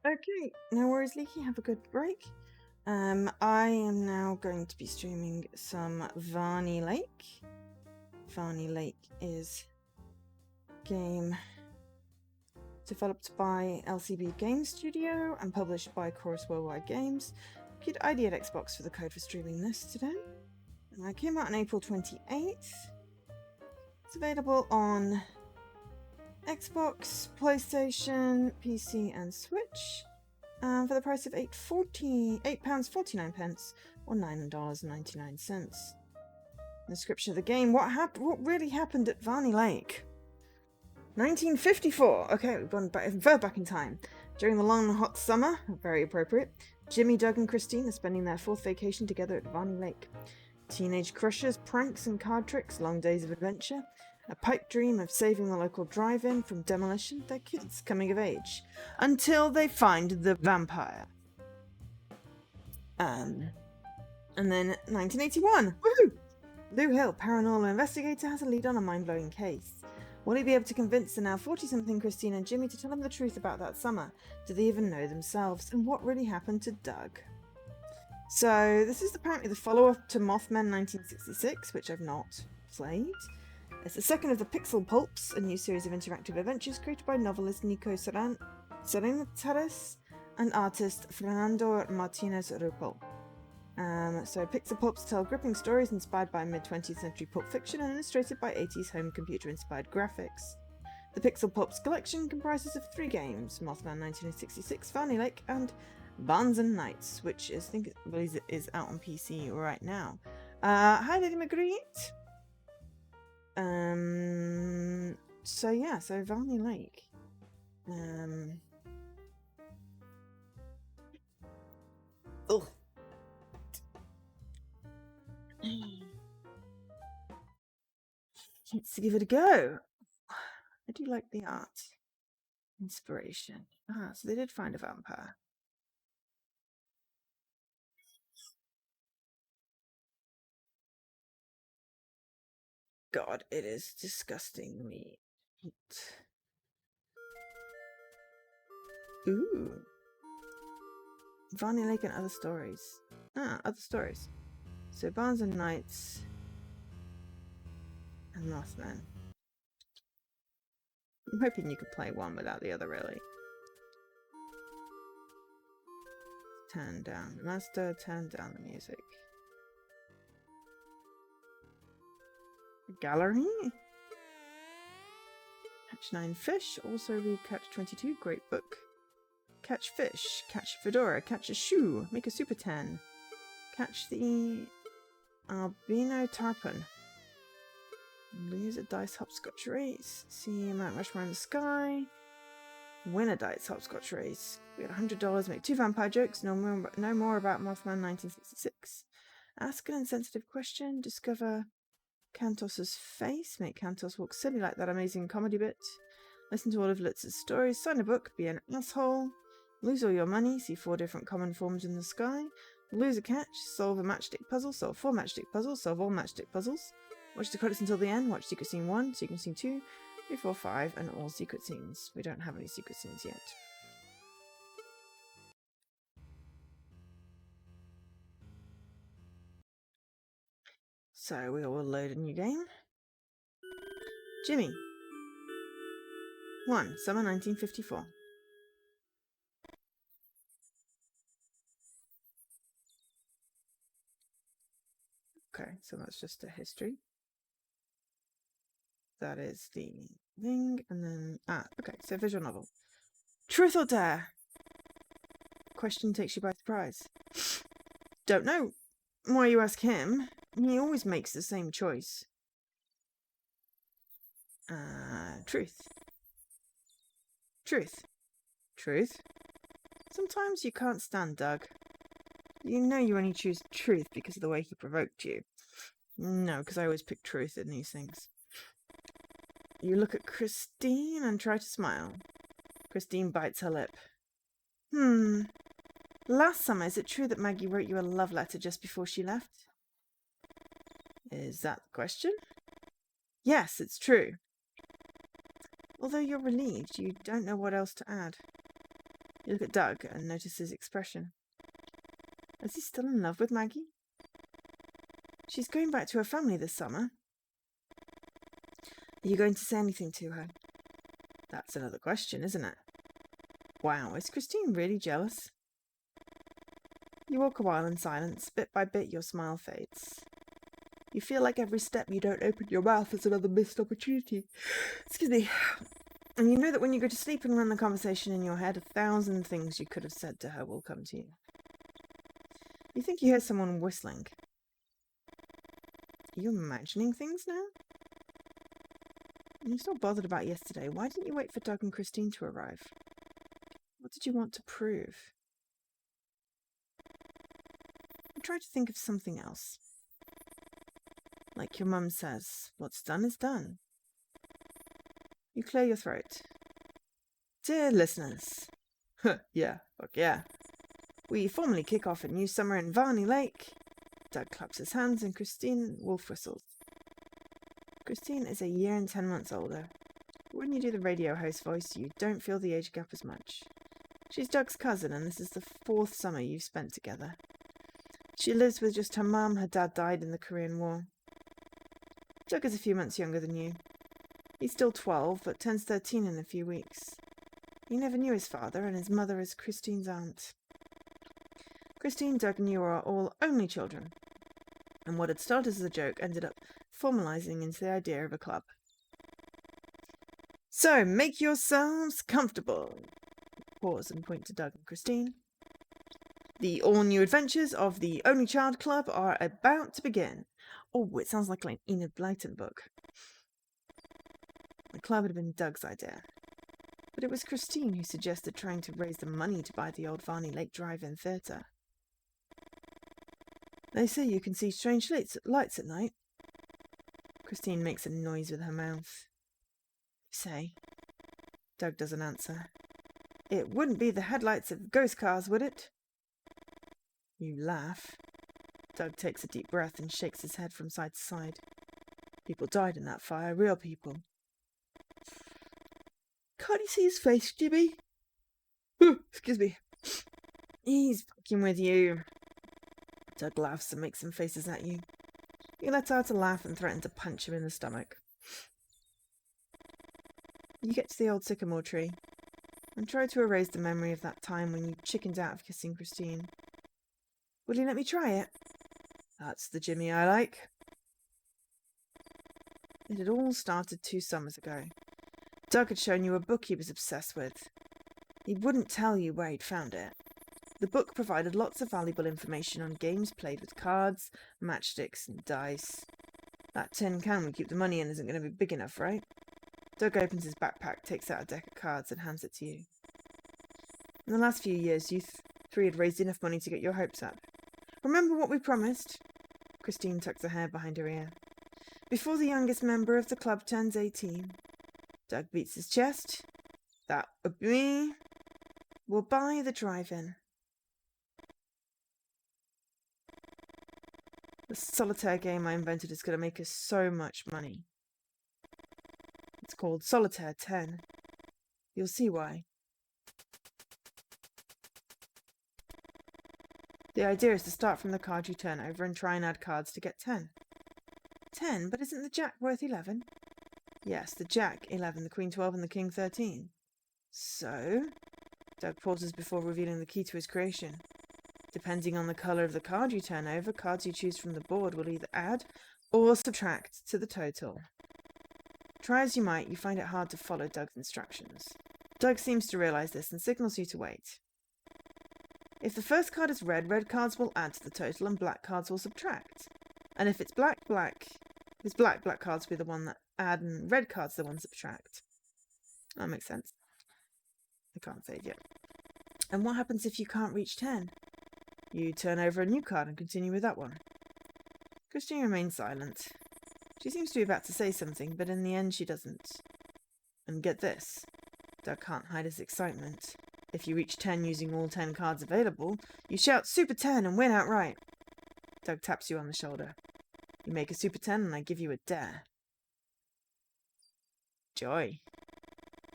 Okay, no worries, Leaky. Have a good break. I am now going to be streaming some Varney Lake. Varney Lake is a game developed by LCB Game Studio and published by Chorus Worldwide Games. Good idea at Xbox for the code for streaming this today. It came out on April 28th. It's available on Xbox, PlayStation, PC, and Switch. For the price of £8.49 or $9.99. Description of the game: what really happened at Varney Lake? 1954. Okay, we've gone further back in time. During the long and hot summer, very appropriate, Jimmy, Doug, and Christine are spending their 4th vacation together at Varney Lake. Teenage crushes, pranks, and card tricks, long days of adventure, a pipe dream of saving the local drive-in from demolition, their kids coming of age, until they find the vampire. And then 1981. Woohoo! Lou Hill, paranormal investigator, has a lead on a mind-blowing case. Will he be able to convince the now 40-something Christine and Jimmy to tell him the truth about that summer? Do they even know themselves? And what really happened to Doug? So, this is apparently the follow-up to Mothman 1966, which I've not played. It's the second of the Pixel Pulps, a new series of interactive adventures created by novelist Nico Serenitaris and artist Fernando Martinez Rupel. So Pixel Pulps tell gripping stories inspired by mid-20th century pulp fiction and illustrated by 80s home computer-inspired graphics. The Pixel Pulps collection comprises of 3 games: Mothman 1966, Varney Lake, and Barnes and Knights, which I think is out on PC right now. Hi, Lady Marguerite. So Varney Lake. Ugh. Let's give it a go. I do like the art. Inspiration. So they did find a vampire. God, it is disgustingly heat. Ooh. Varney Lake and other stories. Other stories. So Barnes and Knights and Mothman. I'm hoping you could play one without the other, really. Turn down the master, turn down the music. Gallery? Catch 9 fish, also read Catch 22, great book. Catch fish, catch a fedora, catch a shoe, make a super 10. Catch the albino tarpon. Lose a dice hopscotch race. See Mount Rushmore in the sky. Win a dice hopscotch race. We had $100, make 2 vampire jokes, no more about Mothman 1966. Ask an insensitive question, discover Kantos's face, make Kantos walk silly like that amazing comedy bit. Listen to all of Litz's stories, sign a book, be an asshole. Lose all your money, see 4 different common forms in the sky. Lose a catch, solve a matchstick puzzle, solve 4 matchstick puzzles, solve all matchstick puzzles. Watch the credits until the end, watch Secret Scene 1, Secret Scene 2, 3, 4, 5, and all secret scenes. We don't have any secret scenes yet. So we will load a new game. Jimmy. 1. Summer 1954. Okay, so that's just a history. That is the thing, and then... okay, so visual novel. Truth or dare? Question takes you by surprise. Don't know. Why you ask him? He always makes the same choice. Truth. Truth. Truth? Sometimes you can't stand Doug. You know you only choose truth because of the way he provoked you. No, because I always pick truth in these things. You look at Christine and try to smile. Christine bites her lip. Last summer, is it true that Maggie wrote you a love letter just before she left? Is that the question? Yes, it's true. Although you're relieved, you don't know what else to add. You look at Doug and notice his expression. Is he still in love with Maggie? She's going back to her family this summer. Are you going to say anything to her? That's another question, isn't it? Wow, is Christine really jealous? You walk a while in silence. Bit by bit, your smile fades. You feel like every step you don't open your mouth is another missed opportunity. Excuse me. And you know that when you go to sleep and run the conversation in your head, 1,000 things you could have said to her will come to you. You think you hear someone whistling. Are you imagining things now? You're still bothered about yesterday. Why didn't you wait for Doug and Christine to arrive? What did you want to prove? Try to think of something else. Like your mum says, what's done is done. You clear your throat. Dear listeners. Yeah, fuck yeah. We formally kick off a new summer in Varney Lake. Doug claps his hands and Christine wolf whistles. Christine is a year and 10 months older. When you do the radio host voice, you don't feel the age gap as much. She's Doug's cousin, and this is the 4th summer you've spent together. She lives with just her mum. Her dad died in the Korean War. Doug is a few months younger than you. He's still 12, but turns 13 in a few weeks. He never knew his father, and his mother is Christine's aunt. Christine, Doug, and you are all only children, and what had started as a joke ended up formalizing into the idea of a club. So, make yourselves comfortable. Pause and point to Doug and Christine. The all-new adventures of the Only Child Club are about to begin. Oh, it sounds like an Enid Blyton book. The club had been Doug's idea, but it was Christine who suggested trying to raise the money to buy the old Varney Lake Drive-In theatre. They say you can see strange lights at night. Christine makes a noise with her mouth. You say. Doug doesn't answer. It wouldn't be the headlights of ghost cars, would it? You laugh. Doug takes a deep breath and shakes his head from side to side. People died in that fire, real people. Can't you see his face, Jimmy? Excuse me. He's fucking with you. Doug laughs and makes some faces at you. You let out a laugh and threaten to punch him in the stomach. You get to the old sycamore tree and try to erase the memory of that time when you chickened out of kissing Christine. Will you let me try it? That's the Jimmy I like. It had all started 2 summers ago. Doug had shown you a book he was obsessed with. He wouldn't tell you where he'd found it. The book provided lots of valuable information on games played with cards, matchsticks, and dice. That tin can we keep the money in isn't going to be big enough, right? Doug opens his backpack, takes out a deck of cards, and hands it to you. In the last few years, you 3 had raised enough money to get your hopes up. Remember what we promised? Christine tucks her hair behind her ear. Before the youngest member of the club turns 18. Doug beats his chest. That would be me. We'll buy the drive-in. The solitaire game I invented is going to make us so much money. It's called Solitaire 10. You'll see why. The idea is to start from the card you turn over and try and add cards to get 10. 10? But isn't the jack worth 11? Yes, the jack 11, the queen 12, and the king 13. So? Doug pauses before revealing the key to his creation. Depending on the colour of the card you turn over, cards you choose from the board will either add or subtract to the total. Try as you might, you find it hard to follow Doug's instructions. Doug seems to realise this and signals you to wait. If the first card is red, red cards will add to the total and black cards will subtract. And if it's black, black cards will be the one that add and red cards the ones that subtract. That makes sense. I can't save yet. And what happens if you can't reach 10? You turn over a new card and continue with that one. Christine remains silent. She seems to be about to say something, but in the end she doesn't. And get this. Doug can't hide his excitement. If you reach 10 using all 10 cards available, you shout Super 10 and win outright. Doug taps you on the shoulder. You make a Super 10 and I give you a dare. Joy.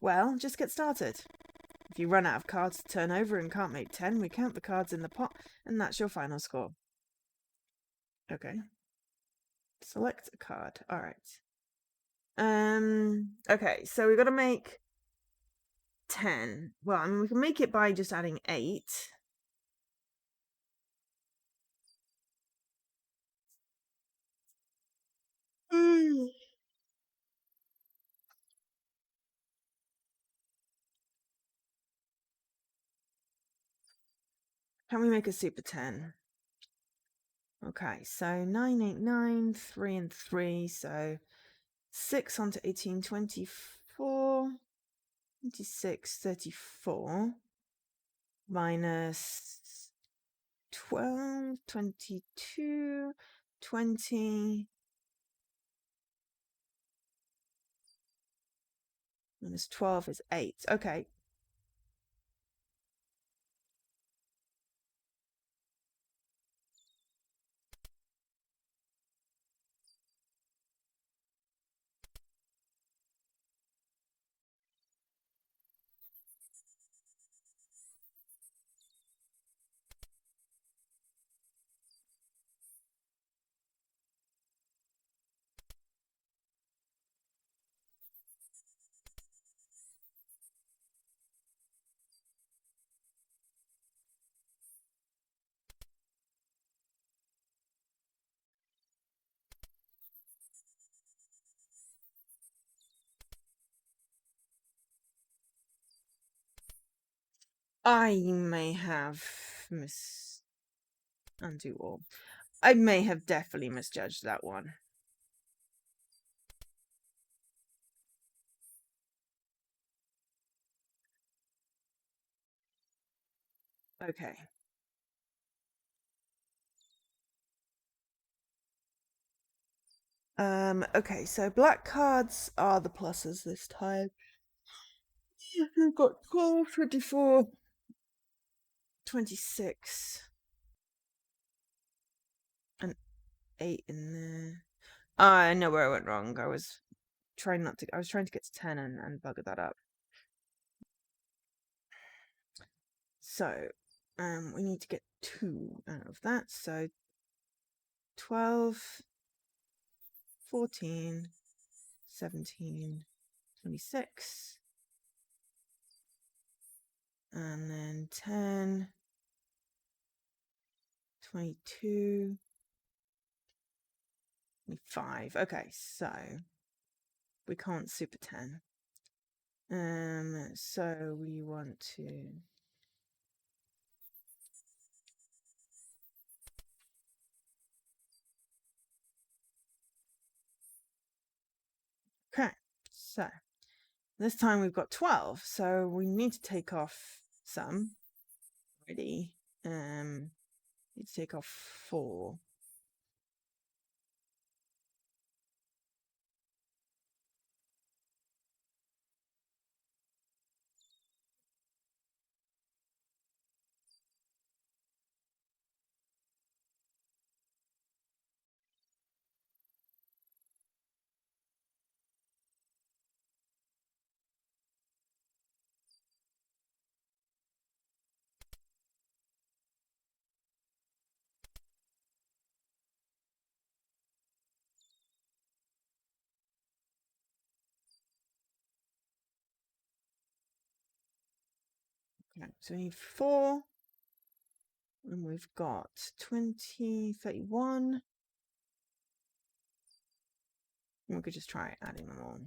Well, just get started. If you run out of cards to turn over and can't make 10, we count the cards in the pot, and that's your final score. Okay. Select a card. All right. Okay, so we've got to make 10. Well, I mean, we can make it by just adding 8. Can we make a super 10? Okay, so 9, 8, 9, 3 and 3, so 6 onto 18, 24, 26, 34, minus 12, 22, 20, minus 12 is 8. Okay. I may have undo all. I may have definitely misjudged that one. Okay. Okay, so black cards are the pluses this time. We've got 12, 24, 26, and 8 in there. I know where I went wrong. I was trying to get to 10 and bugger that up. So, we need to get 2 out of that. So 12, 14, 17, 26, and then 10, 22, 25. Okay, so we can't super 10. So we want to. Okay, so this time we've got 12, so we need to take off some. Ready? Need to take off 4. Okay, so we need 4. And we've got 20, 31. And we could just try adding them all.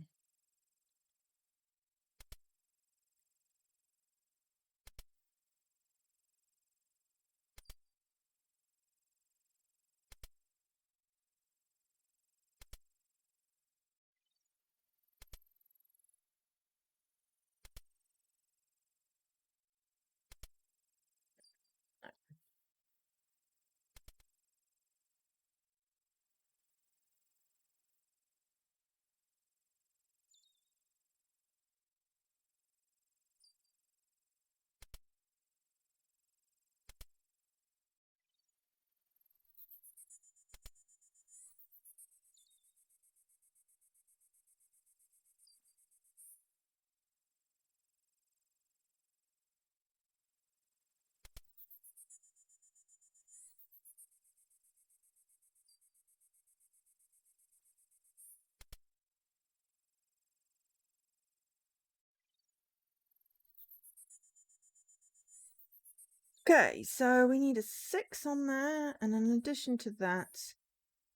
Okay, so we need a 6 on there, and in addition to that,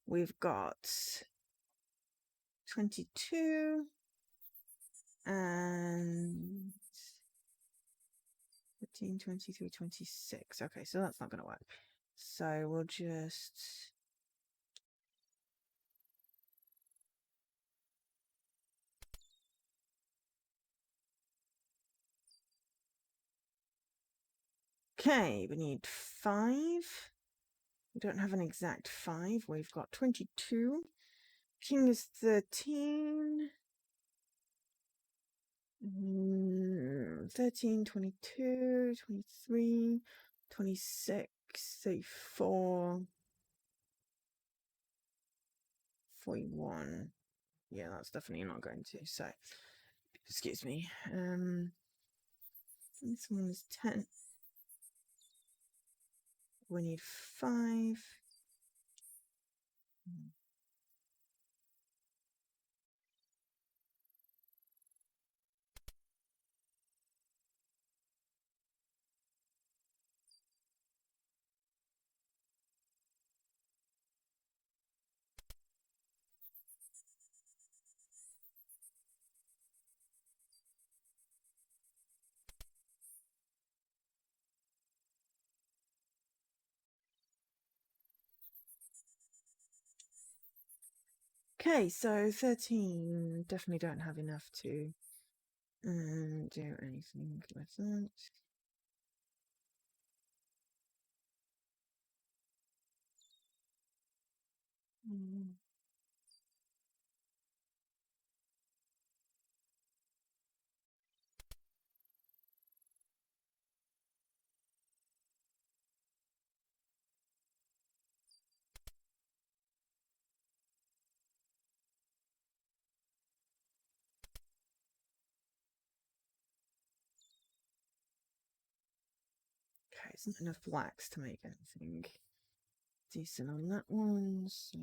we've got 22 and 15, 23, 26. Okay, so that's not going to work. So we'll just... Okay, we need 5. We don't have an exact 5. We've got 22. King is 13. 13, 22, 23, 26, 34, 41. Yeah, that's definitely not going to. So, excuse me. This one is 10. We need 5. Okay, so 13. Definitely don't have enough to do anything with that. Okay, isn't enough blacks to make anything decent on that one, so...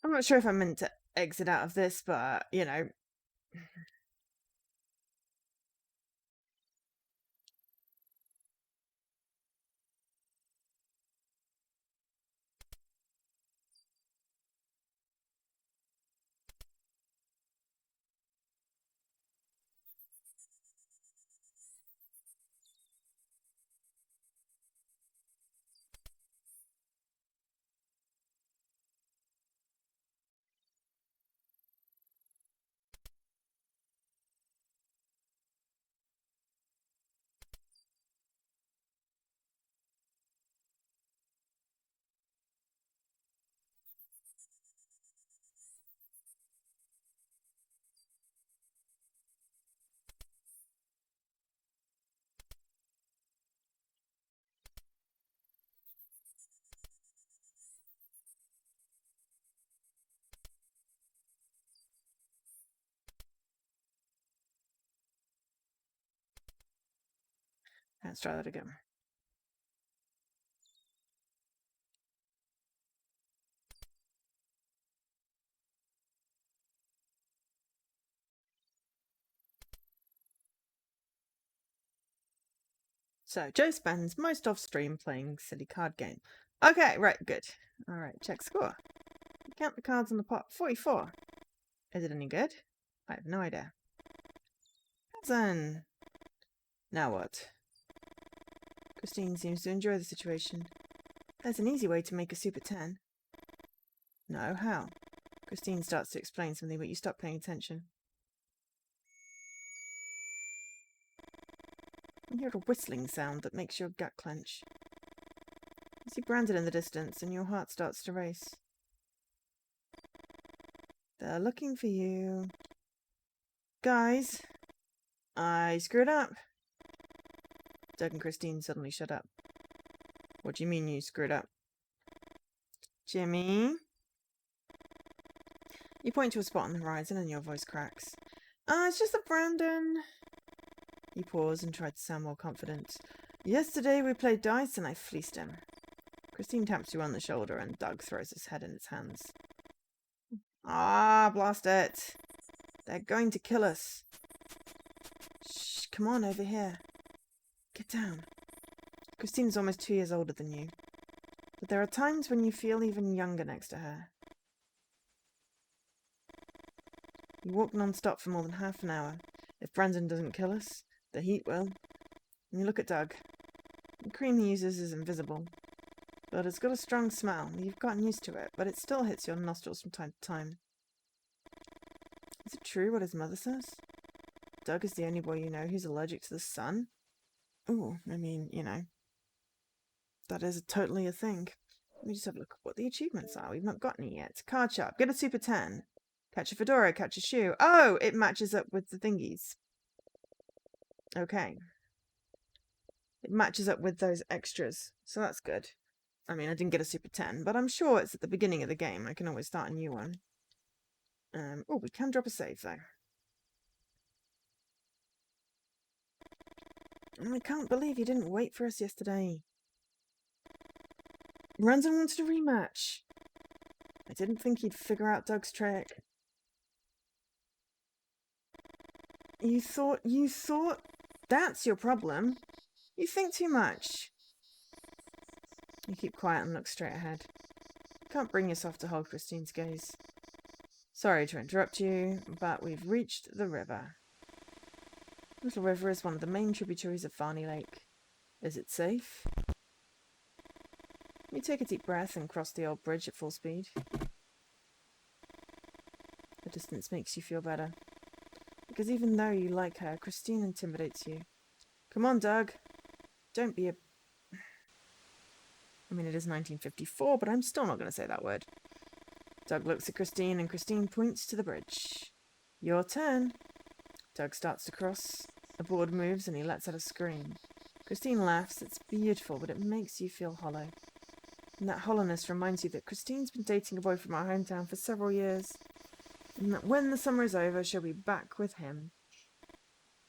I'm not sure if I'm meant to exit out of this, but, you know... Let's try that again. So, Joe spends most off-stream playing silly card game. Okay, right, good. Alright, check score. Count the cards in the pot. 44. Is it any good? I have no idea. Cousin! Now what? Christine seems to enjoy the situation. There's an easy way to make a super 10. No, how? Christine starts to explain something, but you stop paying attention. You hear a whistling sound that makes your gut clench. You see Brandon in the distance, and your heart starts to race. They're looking for you. Guys, I screwed up. Doug and Christine suddenly shut up. What do you mean you screwed up? Jimmy? You point to a spot on the horizon and your voice cracks. It's just that Brandon... You pause and try to sound more confident. Yesterday we played dice and I fleeced him. Christine taps you on the shoulder and Doug throws his head in his hands. Ah, blast it. They're going to kill us. Shh, come on over here. Get down. Christine's almost 2 years older than you. But there are times when you feel even younger next to her. You walk non-stop for more than half an hour. If Brandon doesn't kill us, the heat will. And you look at Doug. The cream he uses is invisible. But it's got a strong smell. You've gotten used to it, but it still hits your nostrils from time to time. Is it true what his mother says? Doug is the only boy you know who's allergic to the sun? Ooh, I mean, you know. That is totally a thing. Let me just have a look at what the achievements are. We've not got any yet. Card sharp. Get a super 10. Catch a fedora. Catch a shoe. Oh, it matches up with the thingies. Okay. It matches up with those extras. So that's good. I mean, I didn't get a super 10, but I'm sure it's at the beginning of the game. I can always start a new one. Oh, we can drop a save, though. I can't believe you didn't wait for us yesterday. Brandon wanted a rematch. I didn't think he'd figure out Doug's trick. You thought that's your problem? You think too much. You keep quiet and look straight ahead. You can't bring yourself to hold Christine's gaze. Sorry to interrupt you, but we've reached the river. Little River is one of the main tributaries of Varney Lake. Is it safe? You take a deep breath and cross the old bridge at full speed. The distance makes you feel better. Because even though you like her, Christine intimidates you. Come on, Doug. Don't be a... I mean, it is 1954, but I'm still not going to say that word. Doug looks at Christine, and Christine points to the bridge. Your turn. Doug starts to cross. The board moves, and he lets out a scream. Christine laughs. It's beautiful, but it makes you feel hollow. And that hollowness reminds you that Christine's been dating a boy from our hometown for several years. And that when the summer is over, she'll be back with him.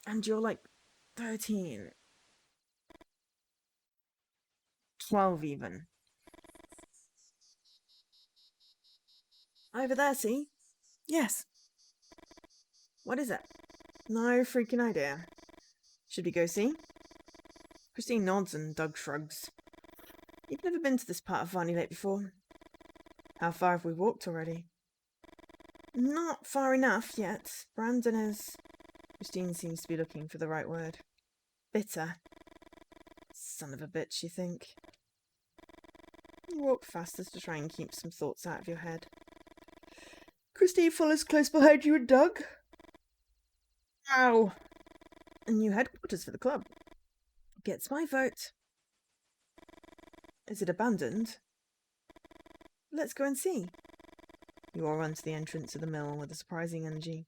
And you're like 13. 12 even. Over there, see? Yes. What is it? No freaking idea. Should we go see? Christine nods and Doug shrugs. You've never been to this part of Varney Lake before. How far have we walked already? Not far enough yet. Brandon is... Christine seems to be looking for the right word. Bitter. Son of a bitch, you think. You walk faster to try and keep some thoughts out of your head. Christine follows close behind you and Doug. Ow! A new headquarters for the club. Gets my vote. Is it abandoned? Let's go and see. You all run to the entrance of the mill with a surprising energy.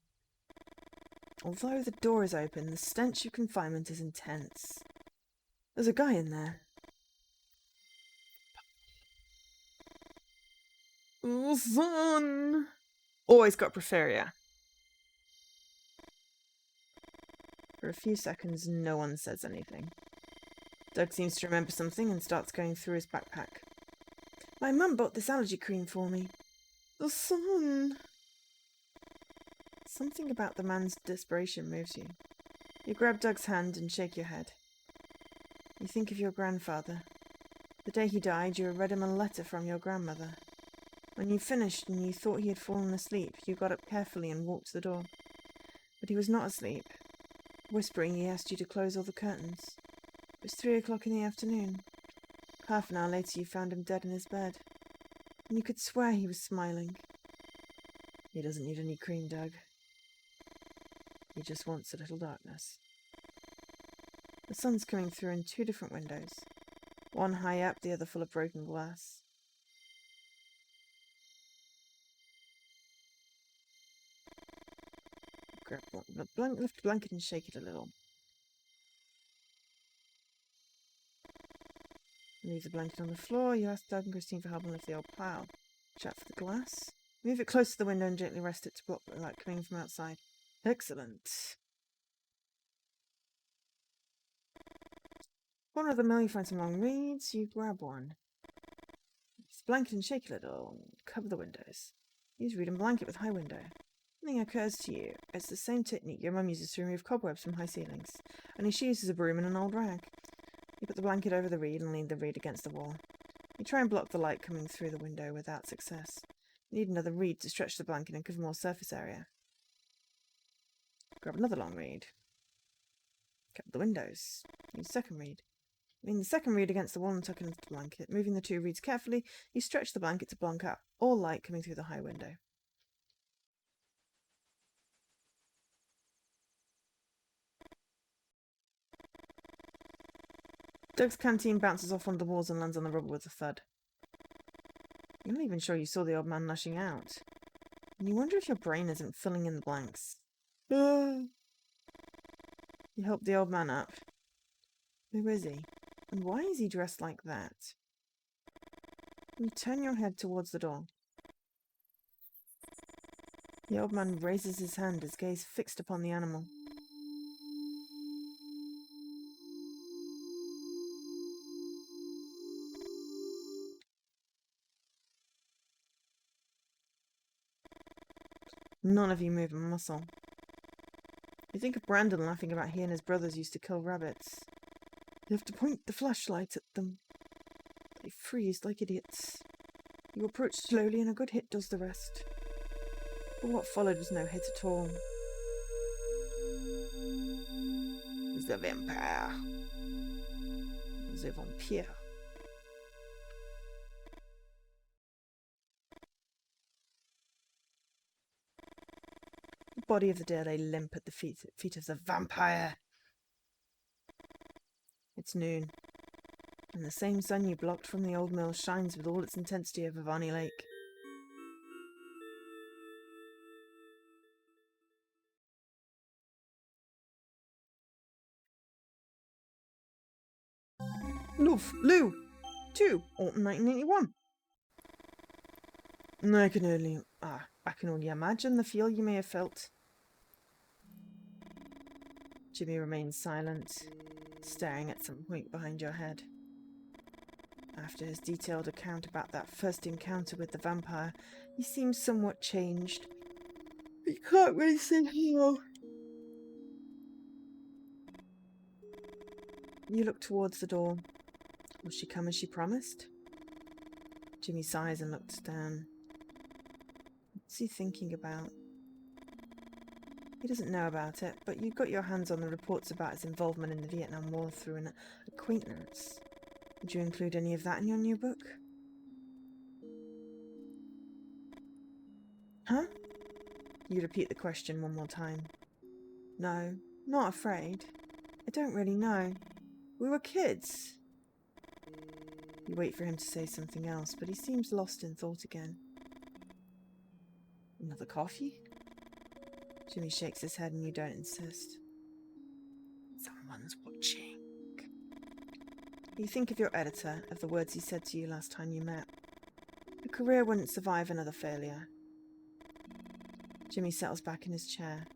Although the door is open, the stench of confinement is intense. There's a guy in there. Oh, son! Always got Porphyria. For a few seconds, no one says anything. Doug seems to remember something and starts going through his backpack. My mum bought this allergy cream for me. The sun. Something about the man's desperation moves you. You grab Doug's hand and shake your head. You think of your grandfather. The day he died, you read him a letter from your grandmother. When you finished and you thought he had fallen asleep, you got up carefully and walked to the door. But he was not asleep. Whispering, he asked you to close all the curtains. It was 3 o'clock in the afternoon. Half an hour later, you found him dead in his bed. And you could swear he was smiling. He doesn't need any cream, Doug. He just wants a little darkness. The sun's coming through in 2 different windows. One high up, the other full of broken glass. Lift the blanket and shake it a little. Leave the blanket on the floor. You ask Doug and Christine for help and lift the old plough. Chat for the glass. Move it close to the window and gently rest it to block the light coming from outside. Excellent. Corner of the mill, you find some long reeds. You grab one. Use the blanket and shake a little. Cover the windows. Use reed and blanket with high window. Something occurs to you. It's the same technique your mum uses to remove cobwebs from high ceilings. Only she uses a broom and an old rag. You put the blanket over the reed and lean the reed against the wall. You try and block the light coming through the window without success. You need another reed to stretch the blanket and cover more surface area. Grab another long reed. Cover the windows. Use the second reed. Lean the second reed against the wall and tuck it into the blanket. Moving the 2 reeds carefully, you stretch the blanket to block out all light coming through the high window. Doug's canteen bounces off one of the walls and lands on the rubble with a thud. You're not even sure you saw the old man lashing out. And you wonder if your brain isn't filling in the blanks. You help the old man up. Who is he? And why is he dressed like that? You turn your head towards the door. The old man raises his hand, his gaze fixed upon the animal. None of you move a muscle. You think of Brandon laughing about he and his brothers used to kill rabbits. You have to point the flashlight at them. They freeze like idiots. You approach slowly and a good hit does the rest. But what followed was no hit at all. The vampire. The vampire. The body of the dead lay limp at the feet of the vampire. It's noon, and the same sun you blocked from the old mill shines with all its intensity over Varney Lake. Lou! 2, autumn 1981. I can only imagine the feel you may have felt. Jimmy remains silent, staring at some point behind your head. After his detailed account about that first encounter with the vampire, he seems somewhat changed. But you can't really say how. You look towards the door. Will she come as she promised? Jimmy sighs and looks down. What's he thinking about? He doesn't know about it, but you got your hands on the reports about his involvement in the Vietnam War through an acquaintance. Would you include any of that in your new book? Huh? You repeat the question one more time. No, not afraid. I don't really know. We were kids. You wait for him to say something else, but he seems lost in thought again. Another coffee? Jimmy shakes his head and you don't insist. Someone's watching. You think of your editor, of the words he said to you last time you met. A career wouldn't survive another failure. Jimmy settles back in his chair.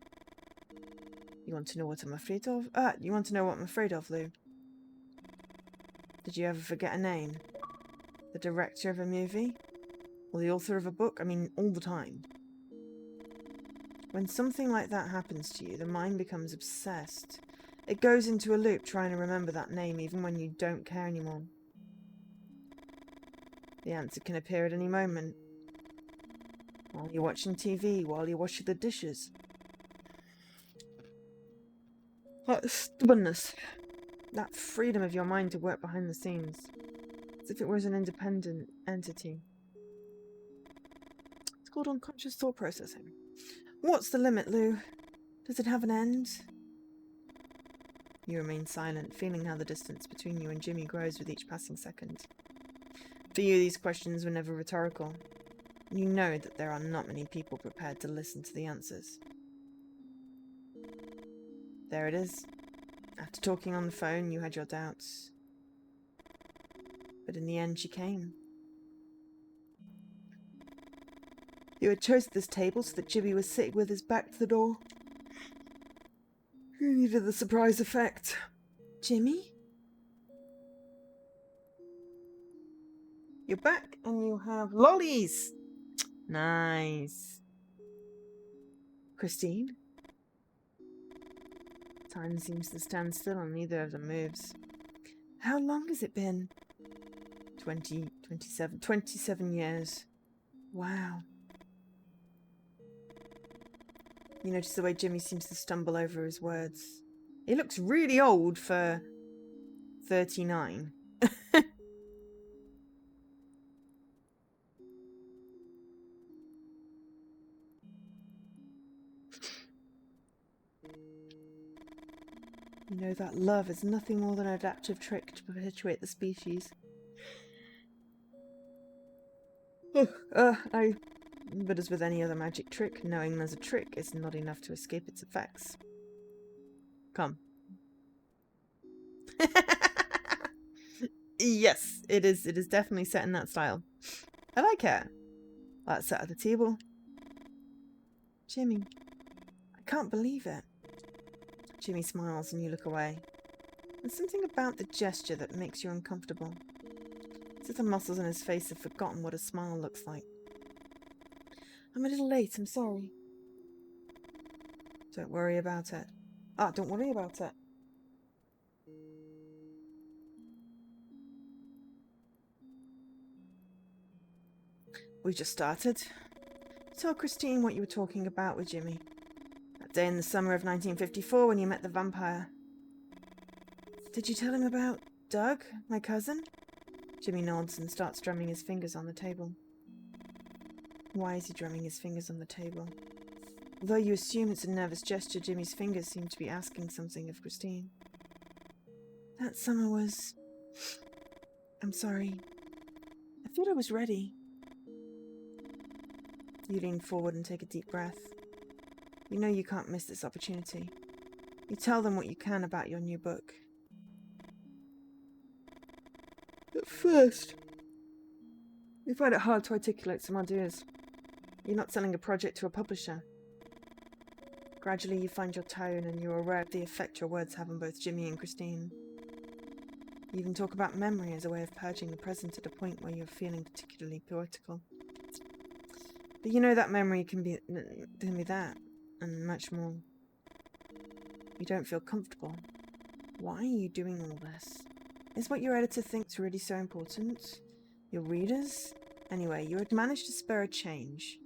You want to know what I'm afraid of? You want to know what I'm afraid of, Lou? Did you ever forget a name? The director of a movie? Or the author of a book? I mean, all the time. When something like that happens to you, the mind becomes obsessed. It goes into a loop trying to remember that name even when you don't care anymore. The answer can appear at any moment. While you're watching TV, while you're washing the dishes. That stubbornness. That freedom of your mind to work behind the scenes. As if it was an independent entity. It's called unconscious thought processing. What's the limit, Lou? Does it have an end? You remain silent, feeling how the distance between you and Jimmy grows with each passing second. For you, these questions were never rhetorical. You know that there are not many people prepared to listen to the answers. There it is. After talking on the phone, you had your doubts. But in the end, she came. You had chosen this table so that Jimmy was sitting with his back to the door. You needed the surprise effect. Jimmy? You're back and you have lollies. Nice. Christine? Time seems to stand still and neither of them moves. How long has it been? 27 years. Wow. You notice the way Jimmy seems to stumble over his words. He looks really old for 39. You know that love is nothing more than an adaptive trick to perpetuate the species. But as with any other magic trick, knowing there's a trick is not enough to escape its effects. Come. Yes, it is definitely set in that style. I like it. Let's sit at the table. Jimmy, I can't believe it. Jimmy smiles and you look away. There's something about the gesture that makes you uncomfortable. It's as if the muscles in his face have forgotten what a smile looks like. I'm a little late, I'm sorry. Don't worry about it. Don't worry about it. We just started. Tell Christine what you were talking about with Jimmy. That day in the summer of 1954 when you met the vampire. Did you tell him about Doug, my cousin? Jimmy nods and starts drumming his fingers on the table. Why is he drumming his fingers on the table? Although you assume it's a nervous gesture, Jimmy's fingers seem to be asking something of Christine. That summer was... I'm sorry. I thought I was ready. You lean forward and take a deep breath. You know you can't miss this opportunity. You tell them what you can about your new book. At first, you find it hard to articulate some ideas. You're not selling a project to a publisher. Gradually you find your tone and you're aware of the effect your words have on both Jimmy and Christine. You even talk about memory as a way of purging the present at a point where you're feeling particularly poetical. But you know that memory can be that, and much more. You don't feel comfortable. Why are you doing all this? Is what your editor thinks really so important? Your readers? Anyway, you had managed to spur a change.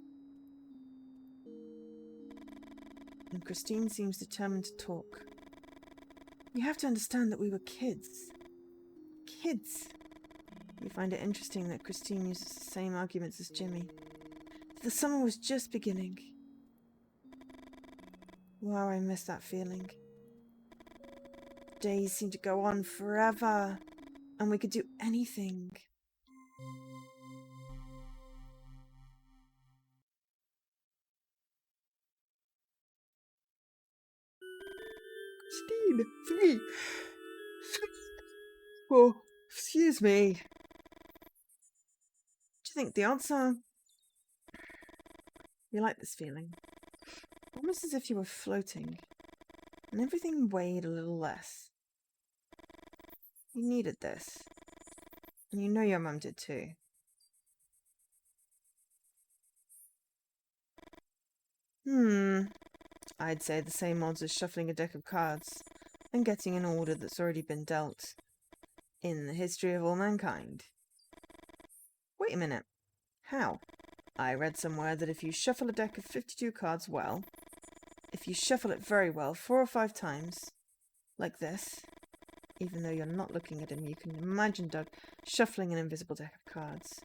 And Christine seems determined to talk. You have to understand that we were kids. Kids. You find it interesting that Christine uses the same arguments as Jimmy. The summer was just beginning. Wow, I miss that feeling. Days seem to go on forever, and we could do anything. Christine, 3. 4. Excuse me. Do you think the odds are? You like this feeling? Almost as if you were floating, and everything weighed a little less. You needed this. And you know your mum did too. I'd say the same odds as shuffling a deck of cards and getting an order that's already been dealt in the history of all mankind. Wait a minute. How? I read somewhere that if you shuffle a deck of 52 cards well, if you shuffle it very well 4 or 5 times, like this, even though you're not looking at him, you can imagine Doug shuffling an invisible deck of cards.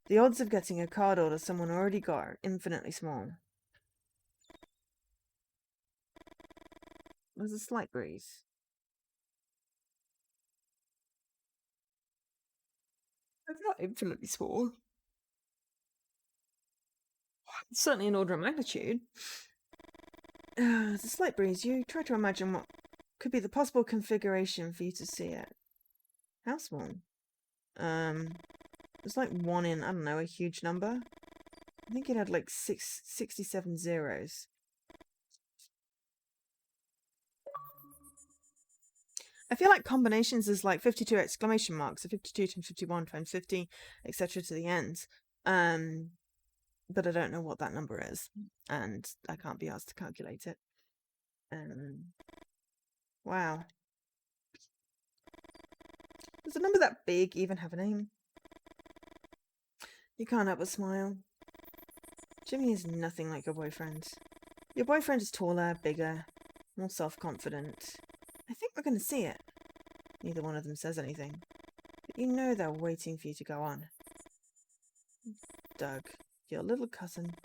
The odds of getting a card order someone already got are infinitely small. There's a slight breeze. It's not infinitely small. It's certainly an order of magnitude. There's a slight breeze. You try to imagine what could be the possible configuration for you to see it. How small? It's like 1 in, I don't know, a huge number. I think it had like 67 zeros. I feel like combinations is like 52 exclamation marks, so 52 times 51 times 50, etc. to the end. But I don't know what that number is, and I can't be asked to calculate it. Wow. Does a number that big even have a name? You can't help but smile. Jimmy is nothing like your boyfriend. Your boyfriend is taller, bigger, more self-confident. I think we're going to see it. Neither one of them says anything, but you know they're waiting for you to go on. Doug, your little cousin,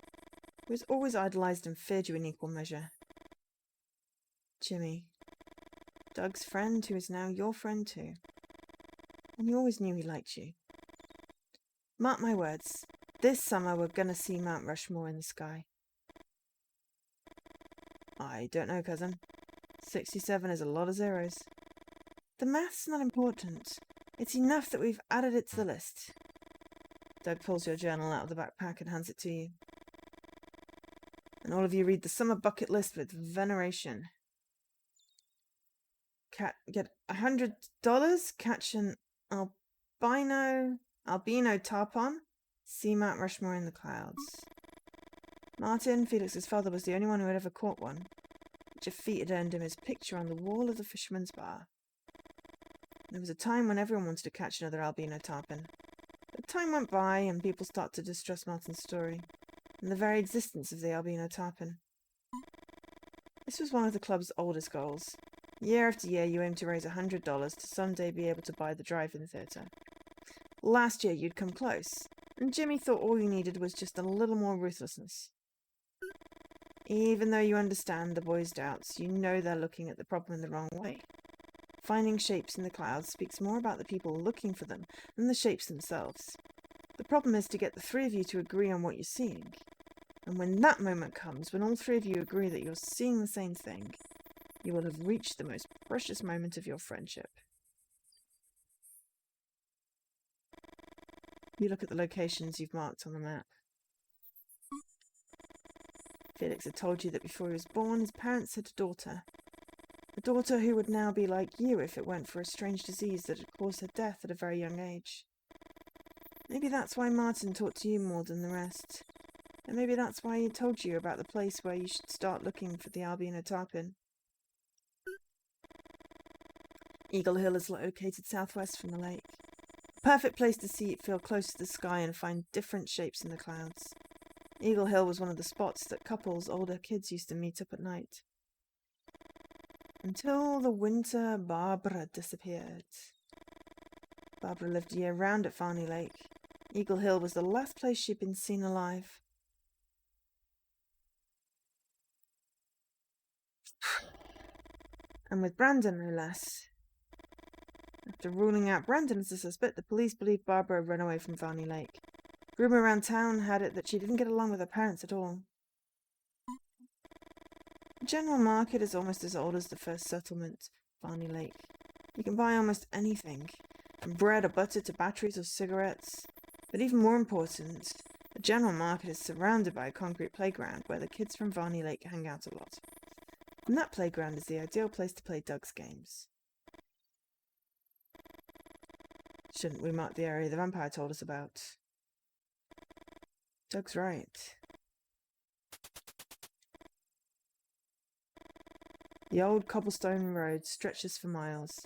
who has always idolized and feared you in equal measure. Jimmy, Doug's friend who is now your friend too. And you always knew he liked you. Mark my words, this summer we're gonna see Mount Rushmore in the sky. I don't know, cousin. 67 is a lot of zeros. The math's not important. It's enough that we've added it to the list. Doug pulls your journal out of the backpack and hands it to you. And all of you read the summer bucket list with veneration. Get $100, catch an albino tarpon, see Mount Rushmore in the clouds. Martin, Felix's father, was the only one who had ever caught one, which a feat had earned him his picture on the wall of the fisherman's bar. There was a time when everyone wanted to catch another albino tarpon. But time went by and people started to distrust Martin's story and the very existence of the albino tarpon. This was one of the club's oldest goals. Year after year, you aimed to raise $100 to someday be able to buy the drive-in theatre. Last year, you'd come close, and Jimmy thought all you needed was just a little more ruthlessness. Even though you understand the boys' doubts, you know they're looking at the problem in the wrong way. Finding shapes in the clouds speaks more about the people looking for them than the shapes themselves. The problem is to get the 3 of you to agree on what you're seeing. And when that moment comes, when all 3 of you agree that you're seeing the same thing, you will have reached the most precious moment of your friendship. You look at the locations you've marked on the map. Felix had told you that before he was born, his parents had a daughter. A daughter who would now be like you if it weren't for a strange disease that had caused her death at a very young age. Maybe that's why Martin talked to you more than the rest. And maybe that's why he told you about the place where you should start looking for the albino tarpon. Eagle Hill is located southwest from the lake. A perfect place to see it feel close to the sky and find different shapes in the clouds. Eagle Hill was one of the spots that older kids used to meet up at night. Until the winter Barbara disappeared. Barbara lived year-round at Varney Lake. Eagle Hill was the last place she'd been seen alive. And with Brandon, no less. After ruling out Brandon as a suspect, the police believed Barbara had run away from Varney Lake. Rumour around town had it that she didn't get along with her parents at all. The general market is almost as old as the first settlement, Varney Lake. You can buy almost anything, from bread or butter to batteries or cigarettes. But even more important, the general market is surrounded by a concrete playground where the kids from Varney Lake hang out a lot. And that playground is the ideal place to play Doug's games. Shouldn't we mark the area the vampire told us about? Doug's right. The old cobblestone road stretches for miles.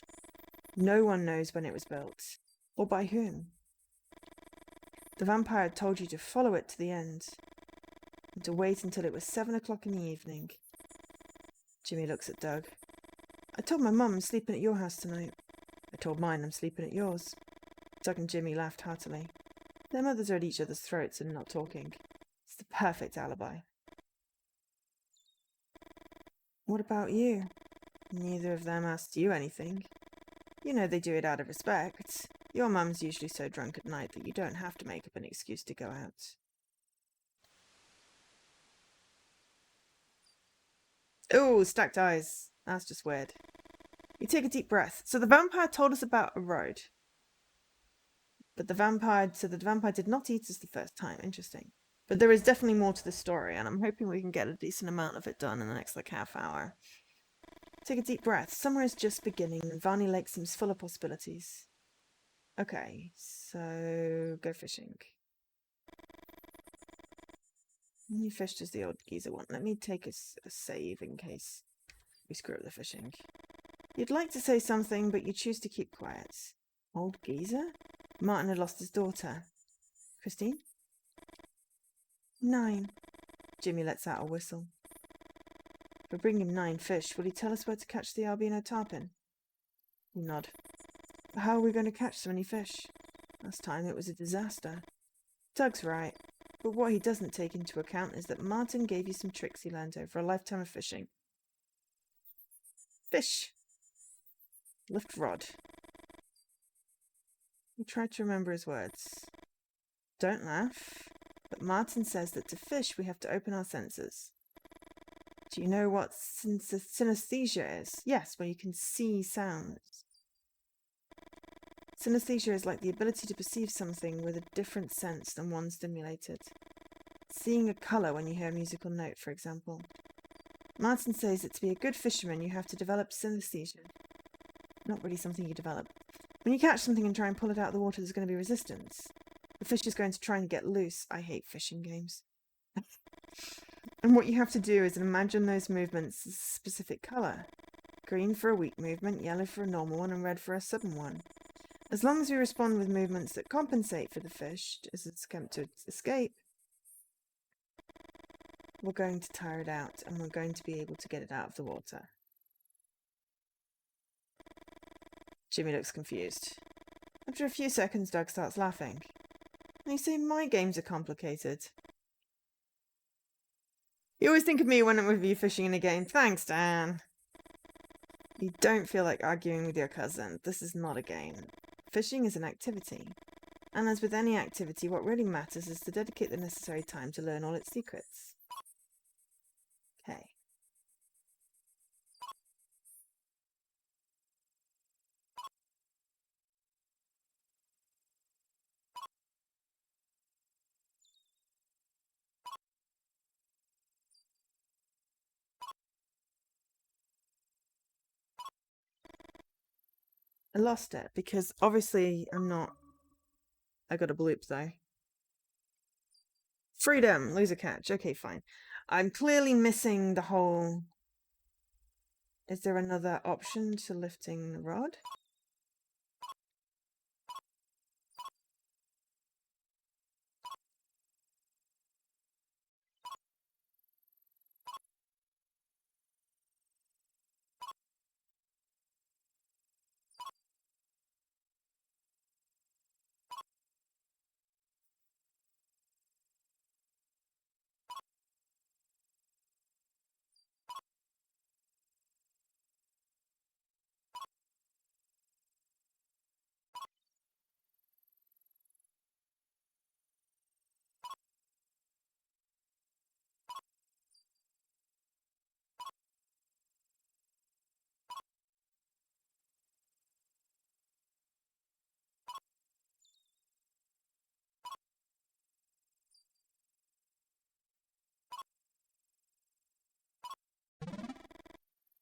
No one knows when it was built, or by whom. The vampire told you to follow it to the end, and to wait until it was 7 o'clock in the evening. Jimmy looks at Doug. I told my mum I'm sleeping at your house tonight. I told mine I'm sleeping at yours. Doug and Jimmy laughed heartily. Their mothers are at each other's throats and not talking. It's the perfect alibi. What about you? Neither of them asked you anything. You know they do it out of respect. Your mum's usually so drunk at night that you don't have to make up an excuse to go out. Oh, stacked eyes. That's just weird. You take a deep breath. So the vampire told us about a road. But the vampire did not eat us the first time. Interesting. But there is definitely more to the story, and I'm hoping we can get a decent amount of it done in the next half hour. Take a deep breath. Summer is just beginning, and Varney Lake seems full of possibilities. Okay, so go fishing. How many fish does the old geezer want? Let me take a save in case we screw up the fishing. You'd like to say something, but you choose to keep quiet. Old geezer? Martin had lost his daughter. Christine? 9. Jimmy lets out a whistle. If we bring him 9 fish, will he tell us where to catch the albino tarpon? You nod. But how are we going to catch so many fish? Last time it was a disaster. Doug's right. But what he doesn't take into account is that Martin gave you some tricks he learned over a lifetime of fishing. Fish. Lift rod. He tried to remember his words. Don't laugh. But Martin says that to fish we have to open our senses. Do you know what synesthesia is? Yes, where you can see sounds. Synesthesia is like the ability to perceive something with a different sense than one stimulated. Seeing a colour when you hear a musical note, for example. Martin says that to be a good fisherman you have to develop synesthesia. Not really something you develop. When you catch something and try and pull it out of the water, there's going to be resistance. The fish is going to try and get loose. I hate fishing games. And what you have to do is imagine those movements as a specific colour. Green for a weak movement, yellow for a normal one, and red for a sudden one. As long as we respond with movements that compensate for the fish as its attempt to escape, we're going to tire it out, and we're going to be able to get it out of the water. Jimmy looks confused. After a few seconds, Doug starts laughing. You say my games are complicated. You always think of me when I'm with you fishing in a game. Thanks, Dan. You don't feel like arguing with your cousin. This is not a game. Fishing is an activity. And as with any activity, what really matters is to dedicate the necessary time to learn all its secrets. Okay. I lost it because obviously I'm not. I got a bloop though. Freedom, lose a catch. Okay, fine. I'm clearly missing the whole. Is there another option to lifting the rod?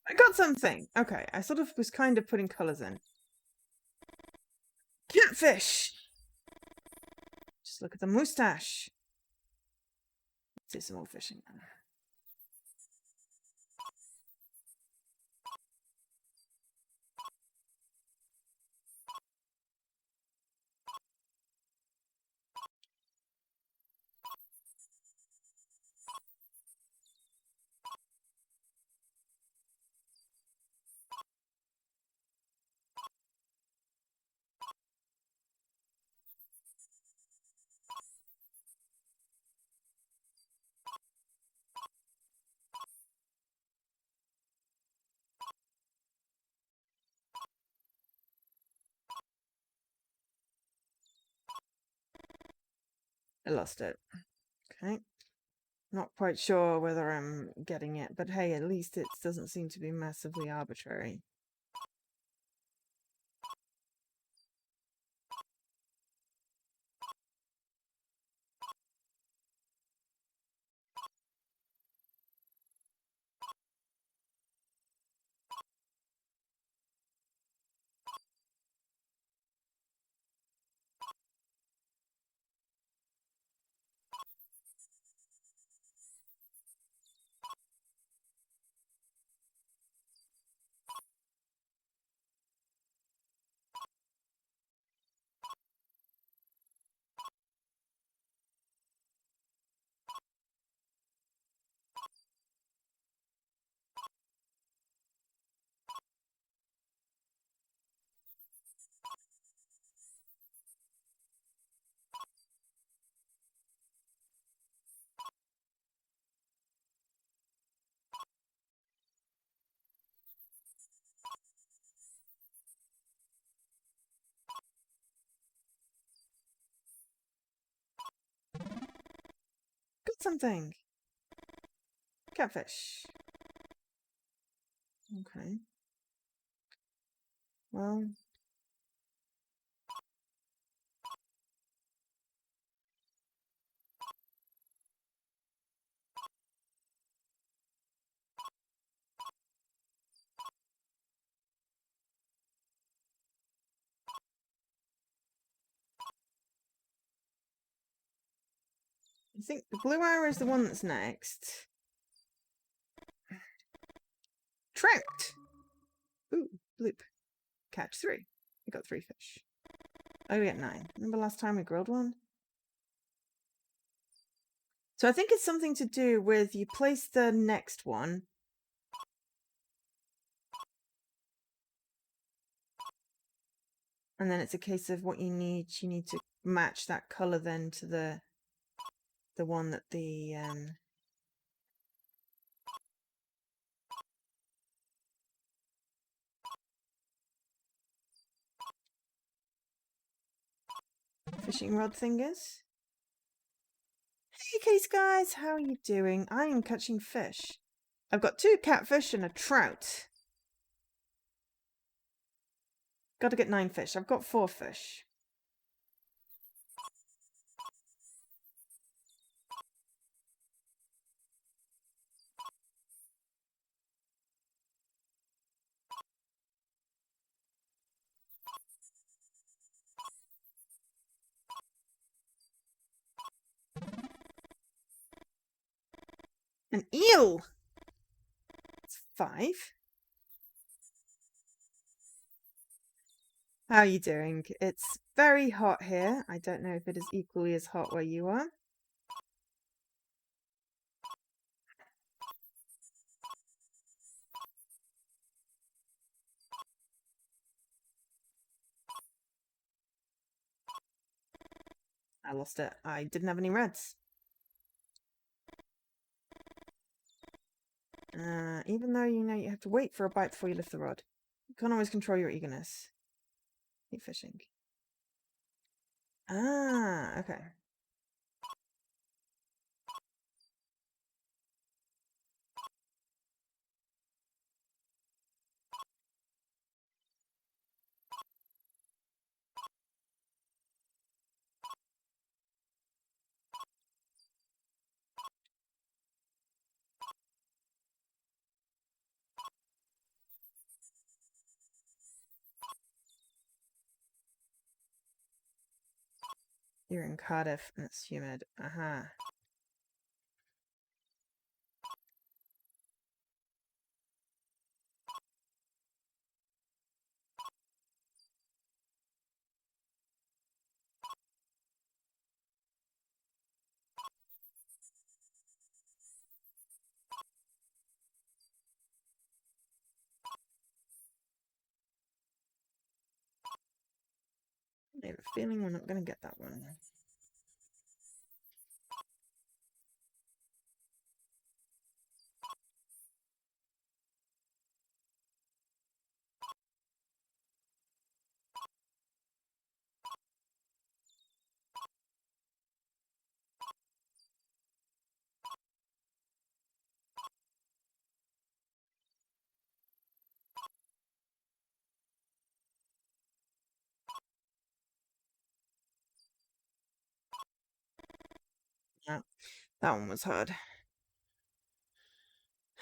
I got something. Okay, I sort of was kind of putting colours in. Catfish! Just look at the moustache. Let's do some more fishing then. I lost it. Okay. Not quite sure whether I'm getting it, but hey, at least it doesn't seem to be massively arbitrary. Got something. Catfish. Okay. Well, I think the blue arrow is the one that's next. Trout! Ooh, bloop. Catch 3. We got 3 fish. Oh, we get 9. Remember last time we grilled one? So I think it's something to do with you place the next one. And then it's a case of what you need. You need to match that color then to the one that the fishing rod thing is. Hey case guys, how are you doing? I am catching fish. I've got 2 catfish and a trout. Got to get 9 fish. I've got 4 fish. An eel! It's 5. How are you doing? It's very hot here. I don't know if it is equally as hot where you are. I lost it. I didn't have any reds. Even though you know you have to wait for a bite before you lift the rod. You can't always control your eagerness. Keep fishing. Ah, okay. You're in Cardiff and it's humid. Uh-huh. I have a feeling we're not going to get that one. Yeah, that one was hard.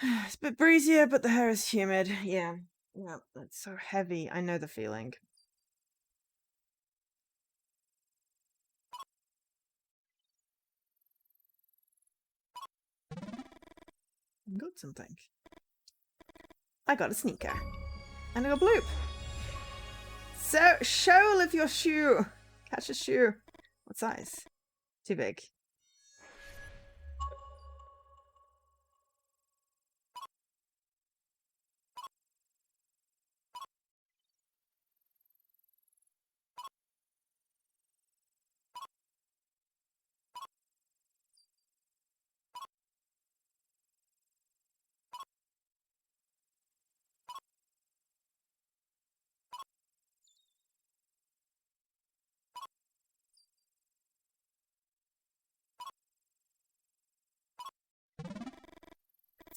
It's a bit breezier, but the hair is humid. Yeah. Yeah, it's so heavy. I know the feeling. Got something. I got a sneaker. And I got bloop. So, shoal of your shoe. Catch a shoe. What size? Too big.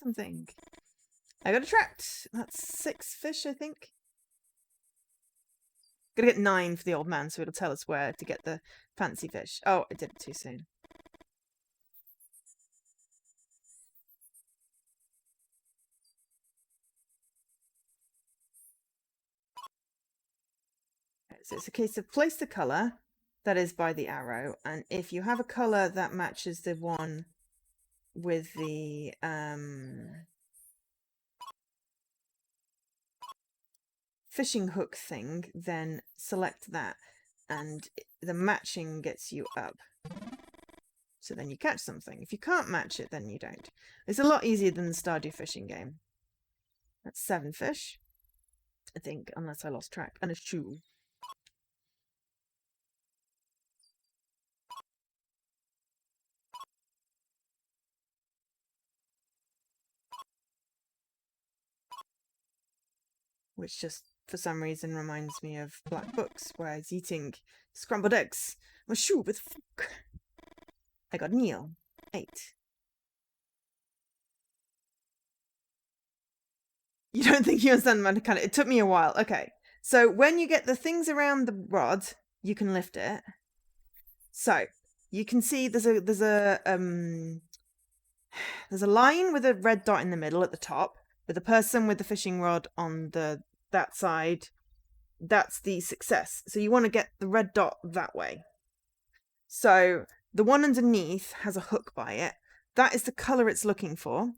Something. I got a trapped. That's 6 fish, I think. Gotta get 9 for the old man, so it'll tell us where to get the fancy fish. Oh, I did it too soon. So it's a case of place the colour that is by the arrow, and if you have a colour that matches the one with the fishing hook thing, then select that, and the matching gets you up. So then you catch something. If you can't match it, then you don't. It's a lot easier than the Stardew fishing game. That's 7 fish, I think, unless I lost track. And a shoe. Which just, for some reason, reminds me of Black Books, where I was eating scrambled eggs. A shoe with fork. I got Neil. 8. You don't think you understand the mechanic? It took me a while. Okay. So when you get the things around the rod, you can lift it. So you can see there's a line with a red dot in the middle at the top, with a person with the fishing rod on that side. That's the success. So you want to get the red dot that way. So the one underneath has a hook by it. That is the color it's looking for.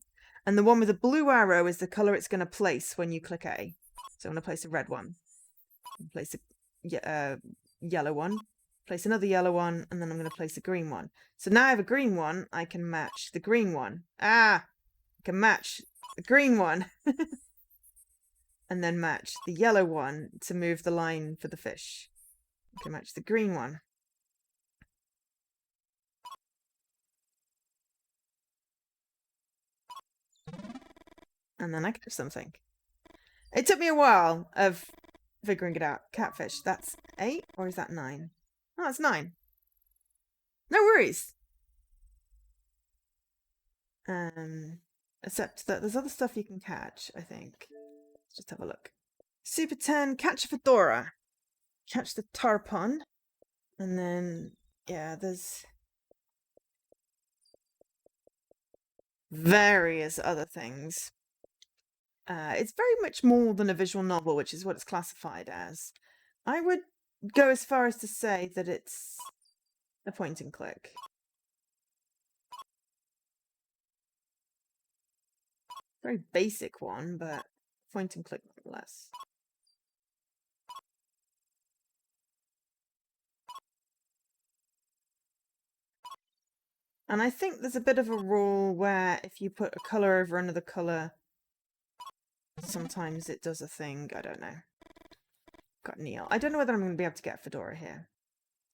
And the one with the blue arrow is the color it's going to place when you click A. So I'm going to place a red one. Place a yellow one. Place another yellow one. And then I'm going to place a green one. So now I have a green one. I can match the green one. I can match the green one. And then match the yellow one to move the line for the fish. I can match the green one. And then I catch something. It took me a while of figuring it out. Catfish. That's 8, or is that 9? Oh, it's 9. No worries. Except that there's other stuff you can catch, I think. Let's just have a look. Super 10, catch a fedora. Catch the tarpon. And then, yeah, there's various other things. It's very much more than a visual novel, which is what it's classified as. I would go as far as to say that it's A point and click. Very basic one, but point and click nonetheless. And I think there's a bit of a rule where if you put a colour over another colour, sometimes it does a thing. I don't know. Got Neil. I don't know whether I'm going to be able to get a fedora here.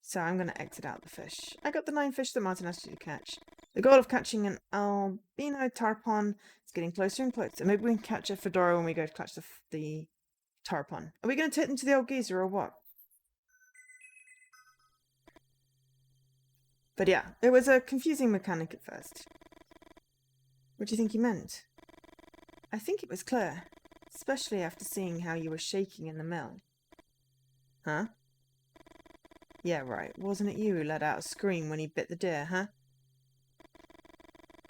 So I'm going to exit out the fish. I got the 9 fish that Martin asked you to catch. The goal of catching an albino tarpon is getting closer and closer. Maybe we can catch a fedora when we go to catch the tarpon. Are we going to take them to the old geezer or what? But yeah, it was a confusing mechanic at first. What do you think he meant? I think it was clear, especially after seeing how you were shaking in the mill. Huh? Yeah, right. Wasn't it you who let out a scream when he bit the deer, huh?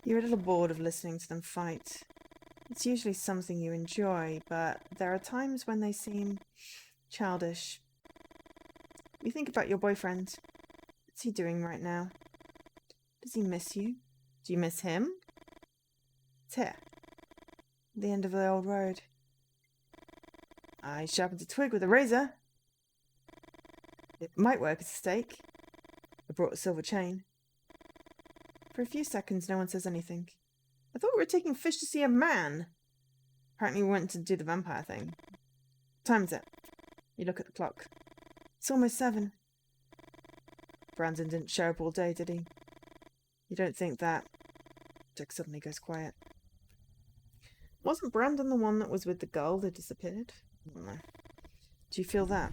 You're a little bored of listening to them fight. It's usually something you enjoy, but there are times when they seem childish. You think about your boyfriend. What's he doing right now? Does he miss you? Do you miss him? It's here. The end of the old road. I sharpened a twig with a razor. It might work as a stake. I brought a silver chain. For a few seconds, no one says anything. I thought we were taking fish to see a man. Apparently we went to do the vampire thing. What time is it? You look at the clock. It's almost 7. Brandon didn't show up all day, did he? You don't think that... Dick suddenly goes quiet. Wasn't Brandon the one that was with the girl that disappeared? I don't know. Do you feel that?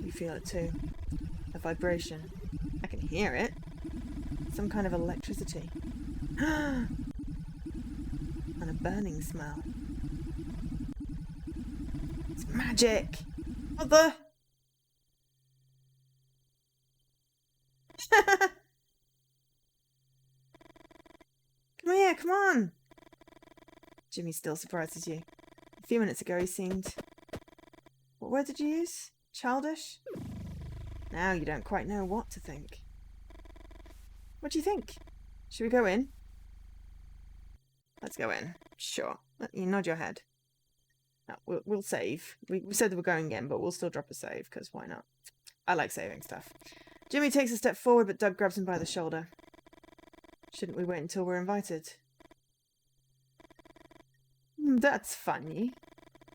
You feel it too. A vibration. I can hear it. Some kind of electricity. And a burning smell. It's magic! What the... Come here, come on! Jimmy still surprises you. A few minutes ago he seemed... What word did you use? Childish? Now you don't quite know what to think. What do you think? Should we go in? Let's go in. Sure. You nod your head. No, we'll save. We said that we're going in, but we'll still drop a save, because why not? I like saving stuff. Jimmy takes a step forward, but Doug grabs him by the shoulder. Shouldn't we wait until we're invited? That's funny.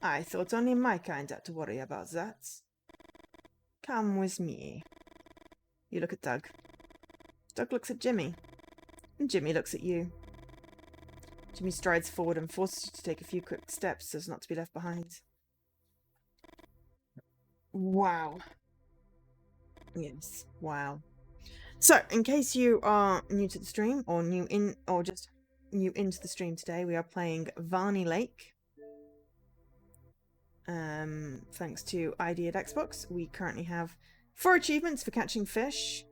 I thought only my kind had to worry about that. Come with me. You look at Doug. Doug looks at Jimmy. And Jimmy looks at you. Jimmy strides forward and forces you to take a few quick steps so as not to be left behind. Wow. Yes, wow. So, in case you are new to the stream, or just new into the stream today, we are playing Varney Lake. Thanks to ID at Xbox, we currently have 4 achievements for catching fish.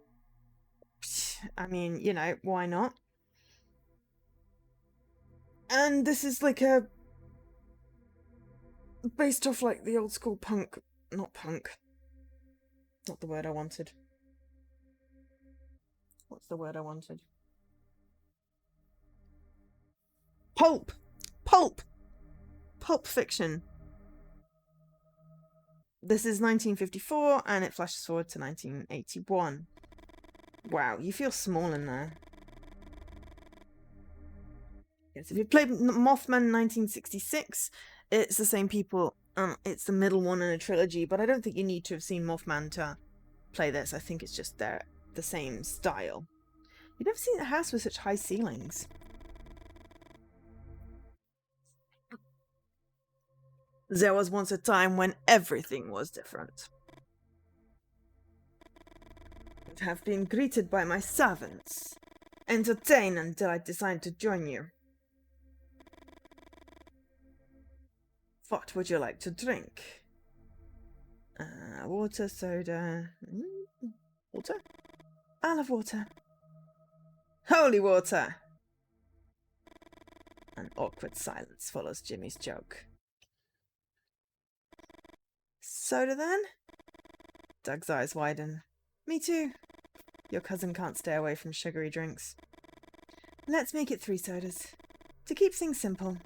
I mean, you know, why not? And this is like a... based off like the old school punk... Not punk. Not the word I wanted. What's the word I wanted? Pulp! Pulp! Pulp fiction. This is 1954, and it flashes forward to 1981. Wow, you feel small in there. Yes, if you played Mothman 1966, it's the same people. It's the middle one in a trilogy, but I don't think you need to have seen Mothman to play this. I think it's just the same style. You've never seen a house with such high ceilings. There was once a time when everything was different. I have been greeted by my servants. Entertain until I decide to join you. What would you like to drink? Water, soda... Water? I'll have water. Holy water! An awkward silence follows Jimmy's joke. Soda then? Doug's eyes widen. Me too. Your cousin can't stay away from sugary drinks. Let's make it 3 sodas. To keep things simple.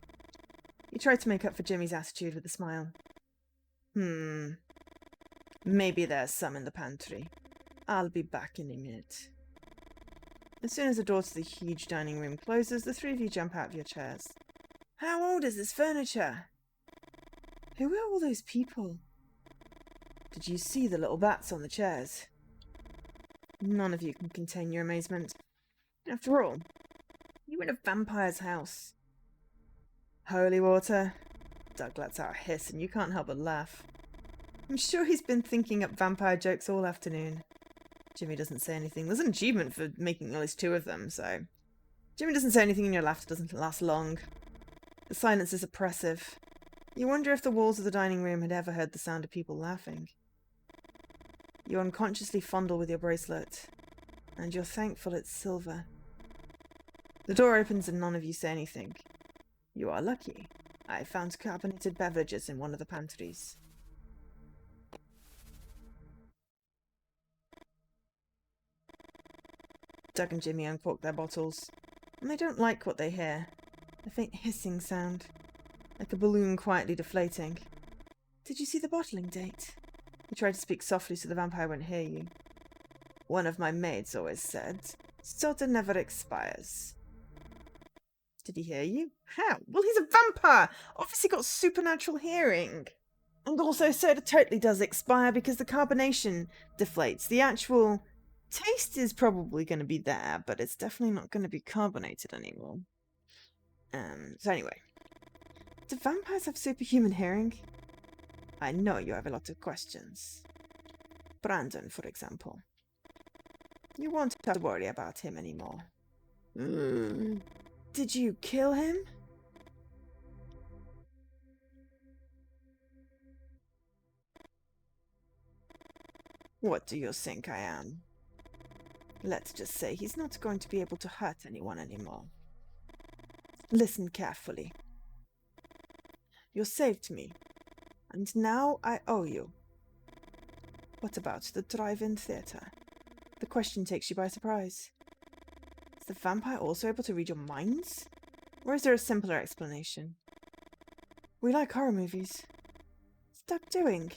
You tried to make up for Jimmy's attitude with a smile. Maybe there's some in the pantry. I'll be back in a minute. As soon as the door to the huge dining room closes, the 3 of you jump out of your chairs. How old is this furniture? Who are all those people? Did you see the little bats on the chairs? None of you can contain your amazement. After all, you're in a vampire's house. Holy water. Doug lets out a hiss and you can't help but laugh. I'm sure he's been thinking up vampire jokes all afternoon. Jimmy doesn't say anything. There's an achievement for making at least 2 of them, so... Jimmy doesn't say anything and your laughter doesn't last long. The silence is oppressive. You wonder if the walls of the dining room had ever heard the sound of people laughing. You unconsciously fondle with your bracelet, and you're thankful it's silver. The door opens and none of you say anything. You are lucky. I found carbonated beverages in one of the pantries. Doug and Jimmy uncork their bottles, and they don't like what they hear. A faint hissing sound, like a balloon quietly deflating. Did you see the bottling date? You tried to speak softly so the vampire wouldn't hear you. One of my maids always said, soda never expires. Did he hear you? How? Well, he's a vampire! Obviously got supernatural hearing. And also, soda totally does expire because the carbonation deflates. The actual taste is probably going to be there, but it's definitely not going to be carbonated anymore. So anyway. Do vampires have superhuman hearing? I know you have a lot of questions. Brandon, for example. You won't have to worry about him anymore. Did you kill him? What do you think I am? Let's just say he's not going to be able to hurt anyone anymore. Listen carefully. You saved me, and now I owe you. What about the drive-in theatre? The question takes you by surprise. Is the vampire also able to read your minds? Or is there a simpler explanation? We like horror movies. What's Doug doing?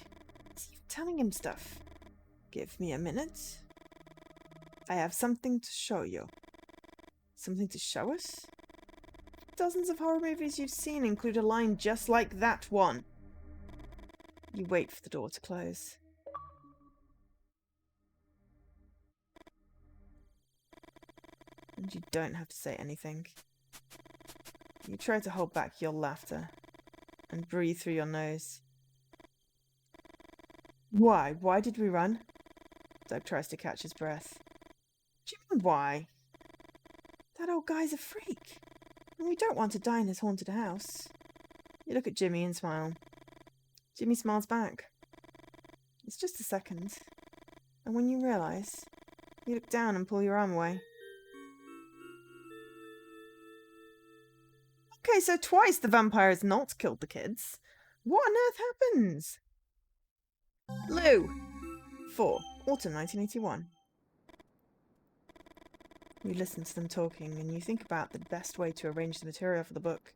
Is he telling him stuff? Give me a minute. I have something to show you. Something to show us? Dozens of horror movies you've seen include a line just like that one. You wait for the door to close. And you don't have to say anything. You try to hold back your laughter and breathe through your nose. Why? Why did we run? Doug tries to catch his breath. Do you mean why? That old guy's a freak. And we don't want to die in his haunted house. You look at Jimmy and smile. Jimmy smiles back. It's just a second. And when you realise, you look down and pull your arm away. Okay, so twice the vampire has not killed the kids. What on earth happens? Lou. 4. Autumn 1981. You listen to them talking and you think about the best way to arrange the material for the book.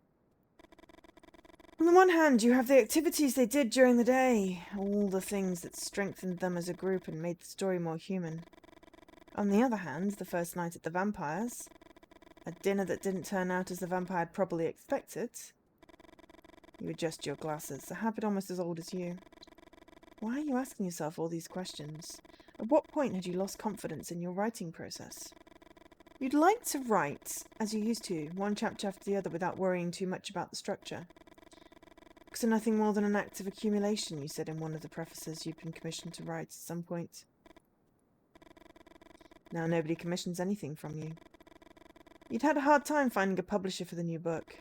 On the one hand, you have the activities they did during the day, all the things that strengthened them as a group and made the story more human. On the other hand, the first night at the vampires, a dinner that didn't turn out as the vampire had probably expected. You adjust your glasses, a habit almost as old as you. Why are you asking yourself all these questions? At what point had you lost confidence in your writing process? You'd like to write, as you used to, one chapter after the other without worrying too much about the structure. Books are nothing more than an act of accumulation, you said in one of the prefaces you'd been commissioned to write at some point. Now nobody commissions anything from you. You'd had a hard time finding a publisher for the new book.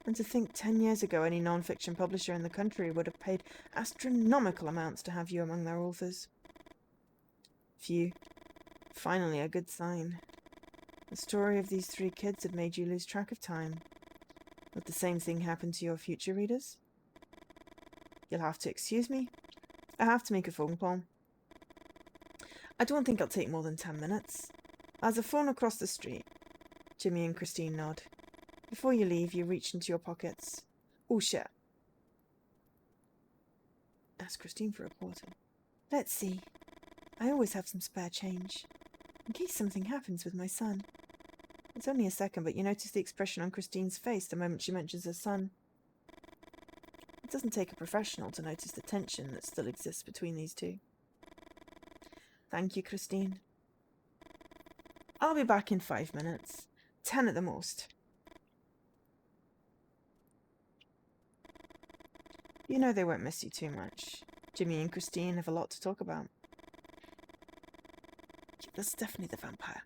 And to think 10 years ago any non-fiction publisher in the country would have paid astronomical amounts to have you among their authors. Phew. Finally a good sign. The story of these 3 kids had made you lose track of time. Would the same thing happen to your future readers? You'll have to excuse me. I have to make a phone call. I don't think it'll take more than 10 minutes. There's a phone across the street. Jimmy and Christine nod. Before you leave, you reach into your pockets. Oh, shit. Ask Christine for a quarter. Let's see. I always have some spare change, in case something happens with my son. It's only a second, but you notice the expression on Christine's face the moment she mentions her son. It doesn't take a professional to notice the tension that still exists between these two. Thank you, Christine. I'll be back in 5 minutes. 10 at the most. You know they won't miss you too much. Jimmy and Christine have a lot to talk about. Yeah, that's definitely the vampire.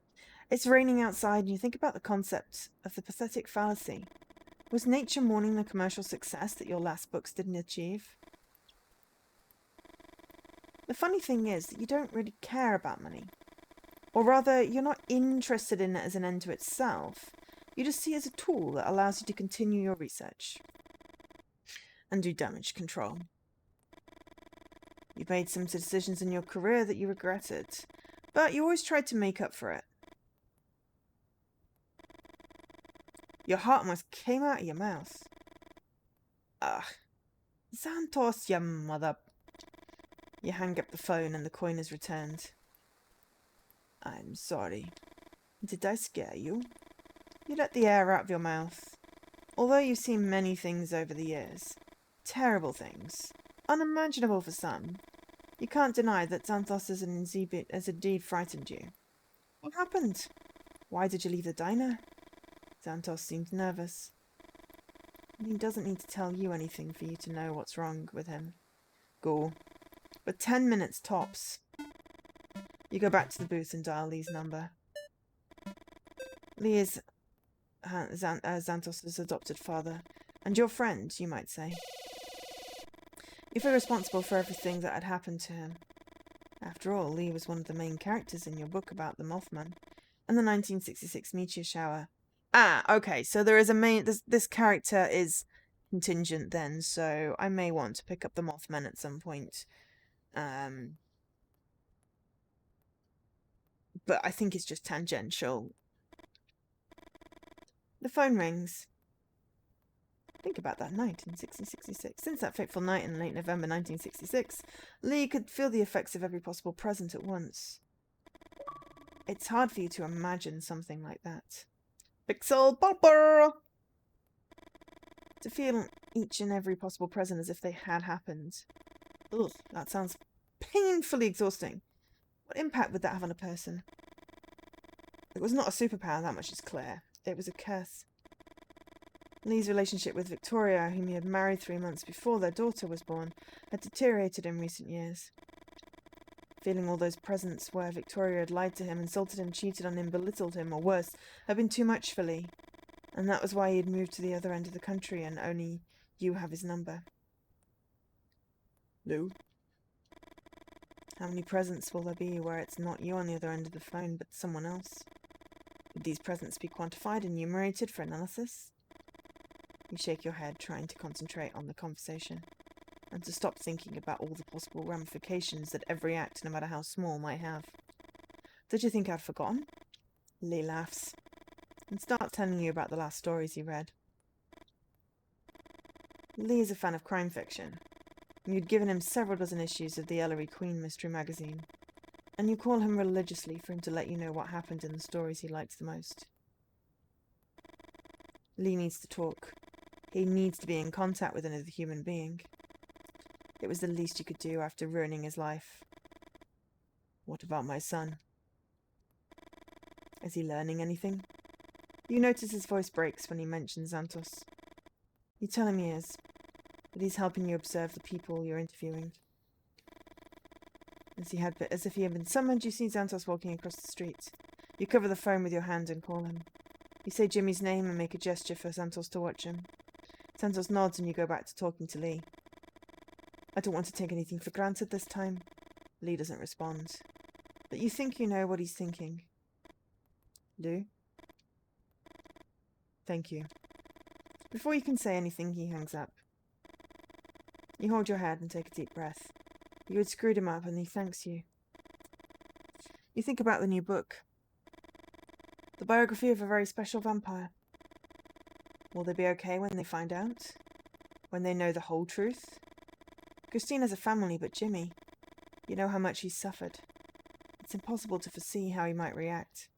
It's raining outside and you think about the concept of the pathetic fallacy. Was nature mourning the commercial success that your last books didn't achieve? The funny thing is that you don't really care about money. Or rather, you're not interested in it as an end to itself. You just see it as a tool that allows you to continue your research and do damage control. You made some decisions in your career that you regretted, but you always tried to make up for it. Your heart almost came out of your mouth. Xantos, your mother. You hang up the phone and the coin is returned. I'm sorry. Did I scare you? You let the air out of your mouth. Although you've seen many things over the years, terrible things, unimaginable for some, you can't deny that Xanthos has indeed frightened you. What happened? Why did you leave the diner? Xanthos seemed nervous. He doesn't need to tell you anything for you to know what's wrong with him. Go. But 10 minutes tops. You go back to the booth and dial Lee's number. Lee is Xanthos' adopted father, and your friend, you might say. You feel responsible for everything that had happened to him. After all, Lee was one of the main characters in your book about the Mothman and the 1966 meteor shower. Okay, so there is a main... This character is contingent then, so I may want to pick up the Mothman at some point. But I think it's just tangential. The phone rings. Think about that night in 1666. Since that fateful night in late November 1966, Lee could feel the effects of every possible present at once. It's hard for you to imagine something like that. Pixel popper! To feel each and every possible present as if they had happened. Ugh, that sounds painfully exhausting. What impact would that have on a person? It was not a superpower, that much is clear. It was a curse. Lee's relationship with Victoria, whom he had married 3 months before their daughter was born, had deteriorated in recent years. Feeling all those presents where Victoria had lied to him, insulted him, cheated on him, belittled him, or worse, had been too much for Lee. And that was why he had moved to the other end of the country and only you have his number. Lou? How many presents will there be where it's not you on the other end of the phone, but someone else? Would these presents be quantified and enumerated for analysis? You shake your head, trying to concentrate on the conversation, and to stop thinking about all the possible ramifications that every act, no matter how small, might have. Did you think I'd forgotten? Lee laughs, and starts telling you about the last stories he read. Lee is a fan of crime fiction. You'd given him several dozen issues of the Ellery Queen mystery magazine, and you call him religiously for him to let you know what happened in the stories he likes the most. Lee needs to talk. He needs to be in contact with another human being. It was the least you could do after ruining his life. What about my son? Is he learning anything? You notice his voice breaks when he mentions Xanthos. You tell him he is, that he's helping you observe the people you're interviewing. As if he had been summoned, you see Xanthos walking across the street. You cover the phone with your hand and call him. You say Jimmy's name and make a gesture for Xanthos to watch him. Xanthos nods and you go back to talking to Lee. I don't want to take anything for granted this time. Lee doesn't respond. But you think you know what he's thinking. Do? Thank you. Before you can say anything, he hangs up. You hold your head and take a deep breath. You had screwed him up and he thanks you. You think about the new book. The biography of a very special vampire. Will they be okay when they find out? When they know the whole truth? Christine has a family, but Jimmy, you know how much he's suffered. It's impossible to foresee how he might react.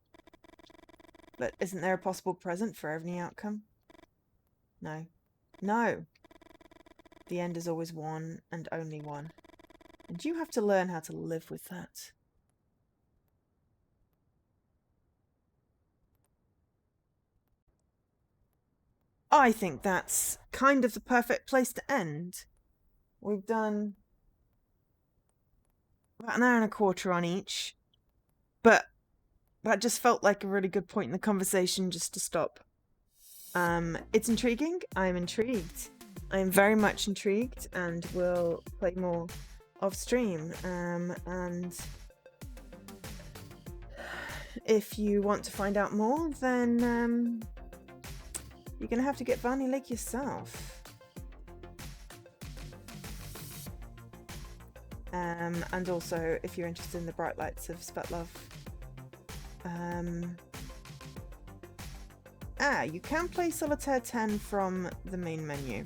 But isn't there a possible present for every outcome? No. No! The end is always one and only one. And you have to learn how to live with that. I think that's kind of the perfect place to end. We've done about an hour and a quarter on each, but that just felt like a really good point in the conversation just to stop. It's intriguing. I'm intrigued. I'm very much intrigued, and will play more off stream. And if you want to find out more, then you're gonna have to get Varney Lake yourself. And also, if you're interested in the bright lights of Svetlov, you can play Solitaire 10 from the main menu.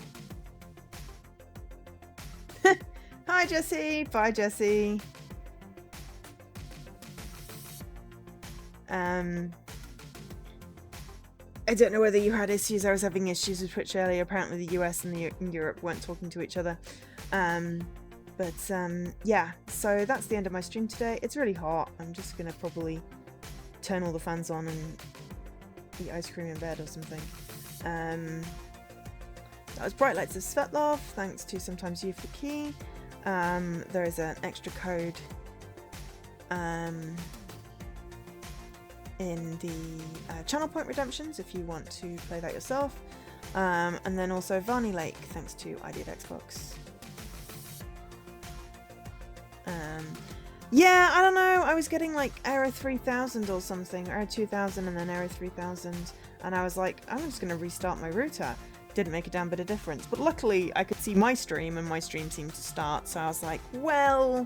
Hi, Jessie. Bye, Jessie. I don't know whether you had issues. I was having issues with Twitch earlier. Apparently the US and Europe weren't talking to each other. Yeah, so that's the end of my stream today. It's really hot. I'm just gonna probably turn all the fans on and eat ice cream in bed or something. That was Bright Lights of Svetlov. Thanks to Sometimes You for the key. There is an extra code in the channel point redemptions if you want to play that yourself. And then also Varney Lake, thanks to Ideal Xbox. Yeah, I don't know, I was getting like error 3000 or something, error 2000 and then error 3000, and I was like, I'm just going to restart my router. Didn't make a damn bit of difference, but luckily I could see my stream and my stream seemed to start, so I was like, well,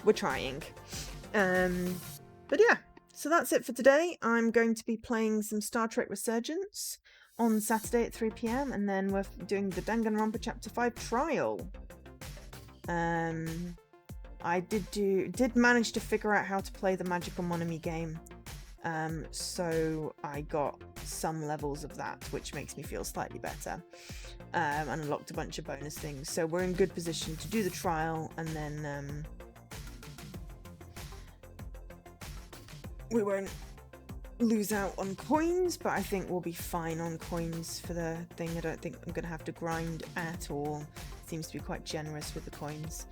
we're trying. But yeah, so that's it for today. I'm going to be playing some Star Trek Resurgence on Saturday at 3 PM, and then we're doing the Danganronpa Chapter 5 trial. I did manage to figure out how to play the Magical Monami game, so I got some levels of that, which makes me feel slightly better, and unlocked a bunch of bonus things, so we're in good position to do the trial, and then we won't lose out on coins, but I think we'll be fine on coins for the thing. I don't think I'm gonna have to grind at all. It seems to be quite generous with the coins.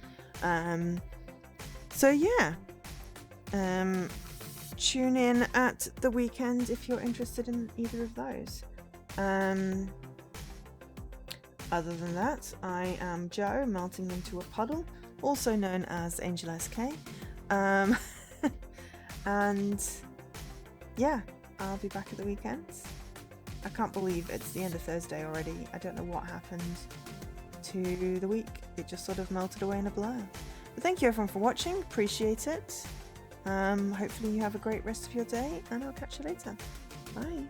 So yeah, tune in at the weekend if you're interested in either of those. Other than that, I am Joe, melting into a puddle, also known as Angel SK. And yeah, I'll be back at the weekends. I can't believe it's the end of Thursday already. I don't know what happened to the week. It just sort of melted away in a blur. But thank you everyone for watching, appreciate it. Hopefully you have a great rest of your day, and I'll catch you later. Bye.